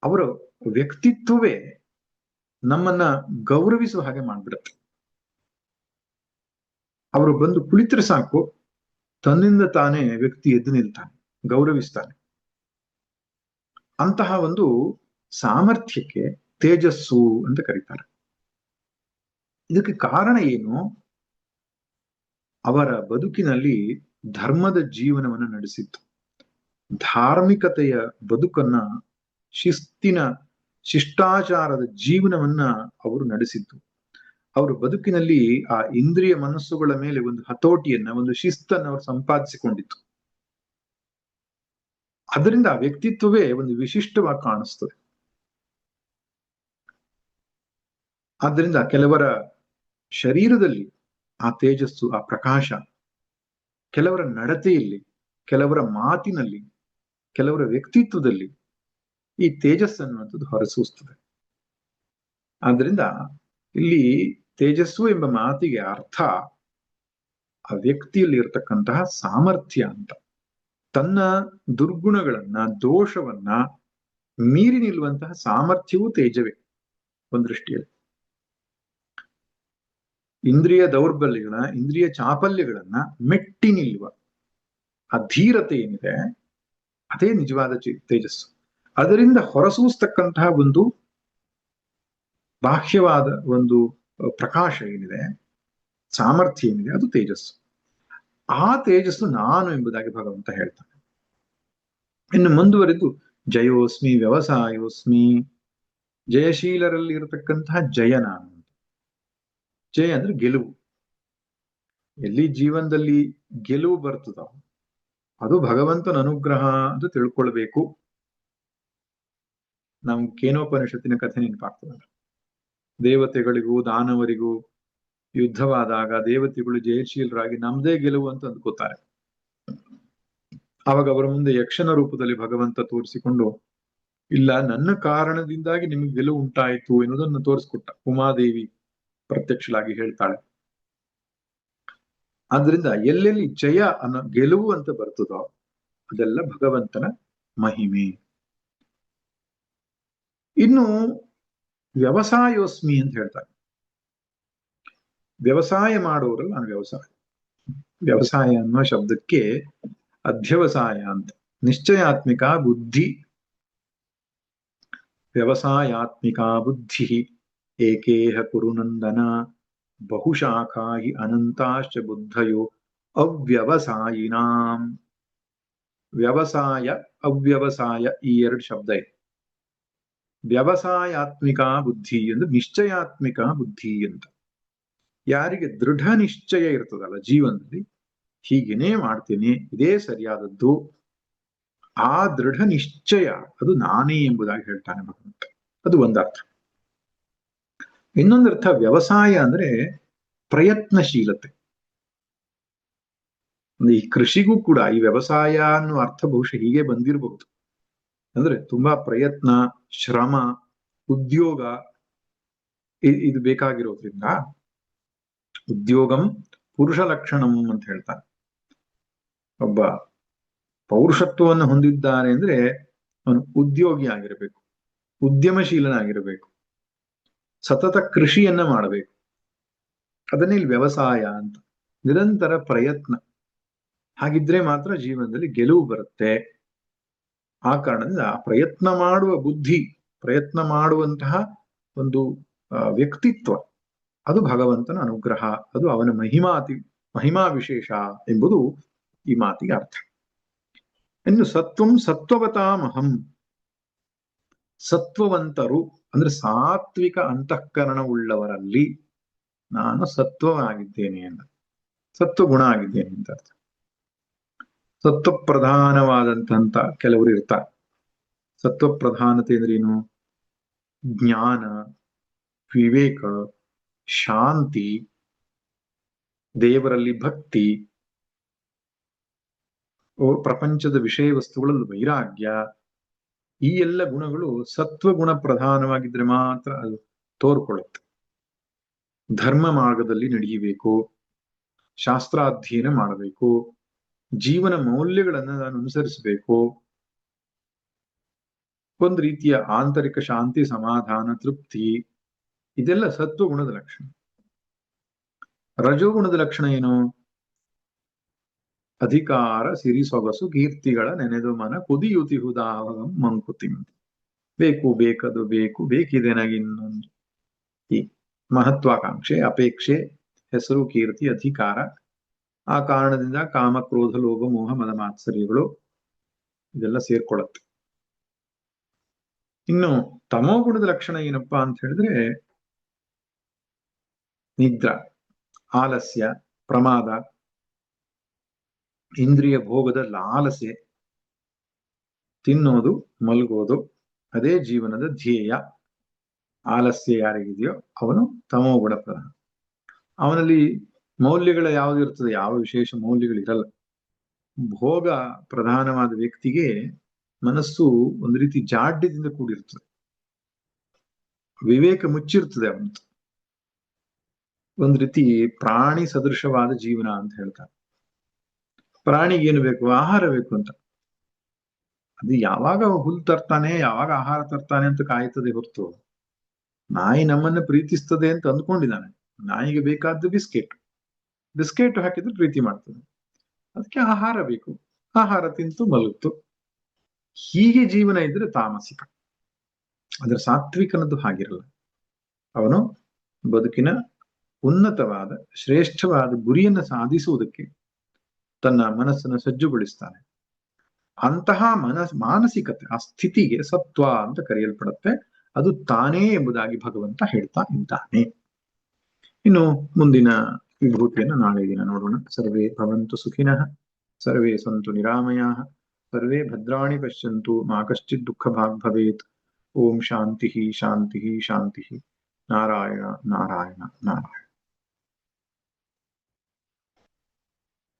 ಅವರ ವ್ಯಕ್ತಿತ್ವವೇ ನಮ್ಮನ್ನ ಗೌರವಿಸುವ ಹಾಗೆ ಮಾಡ್ಬಿಡುತ್ತೆ. ಅವರು ಬಂದು ಕುಳಿತರೆ ಸಾಕು, ತನ್ನಿಂದ ತಾನೇ ವ್ಯಕ್ತಿ ಎದ್ದು ನಿಲ್ತಾನೆ, ಗೌರವಿಸ್ತಾನೆ. ಅಂತಹ ಒಂದು ಸಾಮರ್ಥ್ಯಕ್ಕೆ ತೇಜಸ್ಸು ಅಂತ ಕರೀತಾರೆ. ಇದಕ್ಕೆ ಕಾರಣ ಏನು? ಅವರ ಬದುಕಿನಲ್ಲಿ ಧರ್ಮದ ಜೀವನವನ್ನು ನಡೆಸಿತ್ತು, ಧಾರ್ಮಿಕತೆಯ ಬದುಕನ್ನ, ಶಿಷ್ಟಾಚಾರದ ಜೀವನವನ್ನ ಅವರು ನಡೆಸಿದ್ದು. ಅವರು ಬದುಕಿನಲ್ಲಿ ಆ ಇಂದ್ರಿಯ ಮನಸ್ಸುಗಳ ಮೇಲೆ ಒಂದು ಹತೋಟಿಯನ್ನ, ಒಂದು ಶಿಸ್ತನ್ನು ಅವರು ಸಂಪಾದಿಸಿಕೊಂಡಿತ್ತು. ಅದರಿಂದ ಆ ವ್ಯಕ್ತಿತ್ವವೇ ಒಂದು ವಿಶಿಷ್ಟವಾಗಿ ಕಾಣಿಸ್ತದೆ. ಆದ್ದರಿಂದ ಕೆಲವರ ಶರೀರದಲ್ಲಿ ಆ ತೇಜಸ್ಸು, ಆ ಪ್ರಕಾಶ, ಕೆಲವರ ನಡತೆಯಲ್ಲಿ, ಕೆಲವರ ಮಾತಿನಲ್ಲಿ, ಕೆಲವರ ವ್ಯಕ್ತಿತ್ವದಲ್ಲಿ ಈ ತೇಜಸ್ಸು ಅನ್ನುವಂಥದ್ದು ಹೊರಸೂಸ್ತದೆ. ಆದ್ರಿಂದ ಇಲ್ಲಿ ತೇಜಸ್ಸು ಎಂಬ ಮಾತಿಗೆ ಅರ್ಥ ಆ ವ್ಯಕ್ತಿಯಲ್ಲಿ ಇರತಕ್ಕಂತಹ ಸಾಮರ್ಥ್ಯ ಅಂತ. ತನ್ನ ದುರ್ಗುಣಗಳನ್ನ, ದೋಷವನ್ನ ಮೀರಿ ನಿಲ್ಲುವಂತಹ ಸಾಮರ್ಥ್ಯವೂ ತೇಜವೇ ಒಂದ್ ದೃಷ್ಟಿಯಲ್ಲಿ. ಇಂದ್ರಿಯ ದೌರ್ಬಲ್ಯಗಳ, ಇಂದ್ರಿಯ ಚಾಪಲ್ಯಗಳನ್ನ ಮೆಟ್ಟಿ ನಿಲ್ಲುವ ಆ ಧೀರತೆ ಏನಿದೆ, ಅದೇ ನಿಜವಾದ ತೇಜಸ್ಸು. ಅದರಿಂದ ಹೊರಸೂಸ್ತಕ್ಕಂತಹ ಒಂದು ಬಾಹ್ಯವಾದ ಒಂದು ಪ್ರಕಾಶ ಏನಿದೆ, ಸಾಮರ್ಥ್ಯ ಏನಿದೆ, ಅದು ತೇಜಸ್ಸು. ಆ ತೇಜಸ್ಸು ನಾನು ಎಂಬುದಾಗಿ ಭಗವಂತ ಹೇಳ್ತಾನೆ. ಇನ್ನು ಮುಂದುವರೆದು ಜಯೋಸ್ಮಿ ವ್ಯವಸಾಯೋಸ್ಮಿ, ಜಯಶೀಲರಲ್ಲಿ ಇರತಕ್ಕಂತಹ ಜಯ ನಾನು. ಜಯ ಅಂದ್ರೆ ಗೆಲುವು. ಎಲ್ಲಿ ಜೀವನದಲ್ಲಿ ಗೆಲುವು ಬರ್ತದೋ ಅದು ಭಗವಂತನ ಅನುಗ್ರಹ ಅಂತ ತಿಳ್ಕೊಳ್ಬೇಕು. ನಮ್ಗೆ ಕೇನೋಪನಿಷತ್ತಿನ ಕಥೆ ನೆನಪಾಗ್ತದೆ. ದೇವತೆಗಳಿಗೂ ದಾನವರಿಗೂ ಯುದ್ಧವಾದಾಗ ದೇವತೆಗಳು ಜಯಶೀಲರಾಗಿ ನಮ್ದೇ ಗೆಲುವು ಅಂತ ಅಂದ್ಕೋತಾರೆ. ಆವಾಗ ಅವರ ಮುಂದೆ ಯಕ್ಷನ ರೂಪದಲ್ಲಿ ಭಗವಂತ ತೋರಿಸಿಕೊಂಡು, ಇಲ್ಲ, ನನ್ನ ಕಾರಣದಿಂದಾಗಿ ನಿಮಗೆ ಗೆಲುವು ಉಂಟಾಯಿತು ಎನ್ನುವುದನ್ನು ತೋರಿಸ್ಕೊಟ್ಟ. ಉಮಾದೇವಿ ಪ್ರತ್ಯಕ್ಷಳಾಗಿ ಹೇಳ್ತಾಳೆ. ಆದ್ರಿಂದ ಎಲ್ಲೆಲ್ಲಿ ಜಯ ಅನ್ನೋ ಗೆಲುವು ಅಂತ ಬರ್ತದೋ ಅದೆಲ್ಲ ಭಗವಂತನ ಮಹಿಮೆ. ಇನ್ನು ವ್ಯವಸಾಯೋಸ್ಮಿ ಅಂತ ಹೇಳ್ತಾರೆ. ವ್ಯವಸಾಯ ಮಾಡೋರಲ್ಲ ನಾನು ವ್ಯವಸಾಯ. ವ್ಯವಸಾಯ ಅನ್ನುವ ಶಬ್ದಕ್ಕೆ ಅಧ್ಯವಸಾಯ ಅಂತ, ನಿಶ್ಚಯಾತ್ಮಿಕ ಬುದ್ಧಿ. ವ್ಯವಸಾಯಾತ್ಮಿಕ ಬುದ್ಧಿ ಏಕೇಹ ಕುರುನಂದನ ಬಹುಶಾಖಾ ಹಿ ಅನಂತಾಶ್ಚ ಬುದ್ಧಯೋ ಅವ್ಯವಸಾಯಿನಾಂ. ವ್ಯವಸಾಯ, ಅವ್ಯವಸಾಯ ಈ ಎರಡು ಶಬ್ದ ಇದೆ. ವ್ಯವಸಾಯಾತ್ಮಿಕ ಬುದ್ಧಿ ಅಂದ್ರೆ ನಿಶ್ಚಯಾತ್ಮಿಕ ಬುದ್ಧಿ ಅಂತ. ಯಾರಿಗೆ ದೃಢ ನಿಶ್ಚಯ ಇರ್ತದಲ್ಲ ಜೀವನದಲ್ಲಿ, ಹೀಗೇನೇ ಮಾಡ್ತೀನಿ, ಇದೇ ಸರಿಯಾದದ್ದು, ಆ ದೃಢ ನಿಶ್ಚಯ ಅದು ನಾನೇ ಎಂಬುದಾಗಿ ಹೇಳ್ತಾನೆ ಭಗವಂತ. ಅದು ಒಂದರ್ಥ. ಇನ್ನೊಂದರ್ಥ ವ್ಯವಸಾಯ ಅಂದ್ರೆ ಪ್ರಯತ್ನಶೀಲತೆ. ಈ ಕೃಷಿಗೂ ಕೂಡ ಈ ವ್ಯವಸಾಯ ಅನ್ನೋ ಅರ್ಥ ಬಹುಶಃ ಹೀಗೆ ಬಂದಿರಬಹುದು. ಅಂದ್ರೆ ತುಂಬಾ ಪ್ರಯತ್ನ, ಶ್ರಮ, ಉದ್ಯೋಗ ಇದು ಬೇಕಾಗಿರೋದ್ರಿಂದ ಉದ್ಯೋಗಂ ಪುರುಷ ಲಕ್ಷಣಂ ಅಂತ ಹೇಳ್ತಾನೆ. ಒಬ್ಬ ಪೌರುಷತ್ವವನ್ನು ಹೊಂದಿದ್ದಾನೆ ಅಂದ್ರೆ ಅವನು ಉದ್ಯೋಗಿ ಆಗಿರಬೇಕು, ಉದ್ಯಮಶೀಲನಾಗಿರಬೇಕು, ಸತತ ಕೃಷಿಯನ್ನ ಮಾಡಬೇಕು. ಅದನ್ನೇ ಇಲ್ಲಿ ವ್ಯವಸಾಯ ಅಂತ. ನಿರಂತರ ಪ್ರಯತ್ನ. ಹಾಗಿದ್ರೆ ಮಾತ್ರ ಜೀವನದಲ್ಲಿ ಗೆಲುವು ಬರುತ್ತೆ. ಆ ಕಾರಣದಿಂದ ಪ್ರಯತ್ನ ಮಾಡುವ ಬುದ್ಧಿ, ಪ್ರಯತ್ನ ಮಾಡುವಂತಹ ಒಂದು ವ್ಯಕ್ತಿತ್ವ, ಅದು ಭಗವಂತನ ಅನುಗ್ರಹ, ಅದು ಅವನ ಮಹಿಮಾ ವಿಶೇಷ ಎಂಬುದು ಈ ಮಾತಿಗೆ ಅರ್ಥ. ಇನ್ನು ಸತ್ವಂ ಸತ್ವವತಾಮಹಂ. ಸತ್ವವಂತರು ಅಂದ್ರೆ ಸಾತ್ವಿಕ ಅಂತಃಕರಣವುಳ್ಳವರಲ್ಲಿ ನಾನು ಸತ್ವವಾಗಿದ್ದೇನೆ ಅಂತ, ಸತ್ವಗುಣ ಆಗಿದ್ದೇನೆ ಅಂತ ಅರ್ಥ. ಸತ್ವ ಪ್ರಧಾನವಾದಂತ ಕೆಲವರು ಇರ್ತಾರೆ. ಸತ್ವ ಪ್ರಧಾನತೆ ಅಂದ್ರೇನು? ಜ್ಞಾನ, ವಿವೇಕ, ಶಾಂತಿ, ದೇವರಲ್ಲಿ ಭಕ್ತಿ, ಪ್ರಪಂಚದ ವಿಷಯ ವಸ್ತುಗಳಲ್ಲಿ ವೈರಾಗ್ಯ, ಈ ಎಲ್ಲ ಗುಣಗಳು ಸತ್ವಗುಣ ಪ್ರಧಾನವಾಗಿದ್ರೆ ಮಾತ್ರ ಅದು ತೋರ್ಕೊಳ್ಳುತ್ತೆ. ಧರ್ಮ ಮಾರ್ಗದಲ್ಲಿ ನಡೆಯಬೇಕು, ಶಾಸ್ತ್ರಾಧ್ಯಯನ ಮಾಡಬೇಕು, ಜೀವನ ಮೌಲ್ಯಗಳನ್ನ ನಾನು ಅನುಸರಿಸಬೇಕು, ಒಂದು ರೀತಿಯ ಆಂತರಿಕ ಶಾಂತಿ, ಸಮಾಧಾನ, ತೃಪ್ತಿ, ಇದೆಲ್ಲ ಸತ್ವಗುಣದ ಲಕ್ಷಣ. ರಜೋಗುಣದ ಲಕ್ಷಣ ಏನು? ಅಧಿಕಾರ, ಸಿರಿ, ಸೊಗಸು, ಕೀರ್ತಿಗಳ ನೆನೆದು ಮನ ಕುದಿಯುತಿಹುದಾವಗಂ ಮಂಕುತಿಂ. ಬೇಕು, ಬೇಕದು ಬೇಕು, ಬೇಕಿದೆ ನನಗಿನ್ನೊಂದು. ಈ ಮಹತ್ವಾಕಾಂಕ್ಷೆ, ಅಪೇಕ್ಷೆ, ಹೆಸರು, ಕೀರ್ತಿ, ಅಧಿಕಾರ, ಆ ಕಾರಣದಿಂದ ಕಾಮ, ಕ್ರೋಧ, ಲೋಭ, ಮೋಹ, ಮದ, ಮಾತ್ಸರ್ಯಗಳು ಇದೆಲ್ಲ ಸೇರ್ಕೊಳ್ಳುತ್ತೆ. ಇನ್ನು ತಮೋಗುಣದ ಲಕ್ಷಣ ಏನಪ್ಪಾ ಅಂತ ಹೇಳಿದ್ರೆ ನಿದ್ರ, ಆಲಸ್ಯ, ಪ್ರಮಾದ, ಇಂದ್ರಿಯ ಭೋಗದ ಲಾಲಸೆ, ತಿನ್ನೋದು, ಮಲಗೋದು, ಅದೇ ಜೀವನದ ಧ್ಯೇಯ. ಆಲಸ್ಯ ಯಾರಿಗಿದೆಯೋ ಅವನು ತಮೋಗುಣ ಪ್ರಧಾನ. ಅವನಲ್ಲಿ ಮೌಲ್ಯಗಳ ಯಾವುದಿರ್ತದೆ, ಯಾವ ವಿಶೇಷ ಮೌಲ್ಯಗಳಿರಲ್ಲ. ಭೋಗ ಪ್ರಧಾನವಾದ ವ್ಯಕ್ತಿಗೆ ಮನಸ್ಸು ಒಂದು ರೀತಿ ಜಾಡ್ಯದಿಂದ ಕೂಡಿರ್ತದೆ, ವಿವೇಕ ಮುಚ್ಚಿರ್ತದೆ. ಅವಂತ ಒಂದ್ ರೀತಿ ಪ್ರಾಣಿ ಸದೃಶವಾದ ಜೀವನ ಅಂತ ಹೇಳ್ತಾರೆ. ಪ್ರಾಣಿಗೆ ಏನು ಬೇಕು? ಆಹಾರ ಬೇಕು ಅಂತ. ಅದು ಯಾವಾಗ ಹುಲ್ ತರ್ತಾನೆ, ಯಾವಾಗ ಆಹಾರ ತರ್ತಾನೆ ಅಂತ ಕಾಯ್ತದೆ ಹೊರತು, ನಾಯಿ ನಮ್ಮನ್ನ ಪ್ರೀತಿಸ್ತದೆ ಅಂತ ಅಂದ್ಕೊಂಡಿದ್ದಾನೆ. ನಾಯಿಗೆ ಬೇಕಾದ್ದು ಬಿಸ್ಕೆಟ್, ಬಿಸ್ಕೆಟ್ ಹಾಕಿದ್ರೆ ಪ್ರೀತಿ ಮಾಡ್ತದೆ. ಅದಕ್ಕೆ ಆಹಾರ ಬೇಕು, ಆಹಾರ ತಿಂತು ಮಲಗ್ತು. ಹೀಗೆ ಜೀವನ ಇದ್ರೆ ತಾಮಸಿಕ. ಅದರ ಸಾತ್ವಿಕನದ್ದು ಹಾಗಿರಲ್ಲ. ಅವನು ಬದುಕಿನ ಉನ್ನತವಾದ ಶ್ರೇಷ್ಠವಾದ ಗುರಿಯನ್ನು ಸಾಧಿಸುವುದಕ್ಕೆ ತನ್ನ ಮನಸ್ಸನ್ನು ಸಜ್ಜುಗೊಳಿಸ್ತಾನೆ. ಅಂತಹ ಮಾನಸಿಕತೆ, ಆ ಸ್ಥಿತಿಗೆ ಸತ್ವ ಅಂತ ಕರೆಯಲ್ಪಡುತ್ತೆ. ಅದು ತಾನೇ ಎಂಬುದಾಗಿ ಭಗವಂತ ಹೇಳ್ತಾ ಇದ್ದಾನೆ. ಇನ್ನು ಮುಂದಿನ ವಿಭೂತಿಯನ್ನು ನಾಳೆ ದಿನ ನೋಡೋಣ. ಸರ್ವೇ ಭವಂತು ಸುಖಿನಃ, ಸರ್ವೇ ಸಂತು ನಿರಾಮಯಾಃ, ಸರ್ವೇ ಭದ್ರಾಣಿ ಪಶ್ಯಂತು, ಮಾ ಕಶ್ಚಿತ್ ದುಃಖ ಭಾಗ್ ಭವೇತ್. ಓಂ ಶಾಂತಿ ಶಾಂತಿ ಶಾಂತಿ. ನಾರಾಯಣ ನಾರಾಯಣ ನಾರಾಯಣ.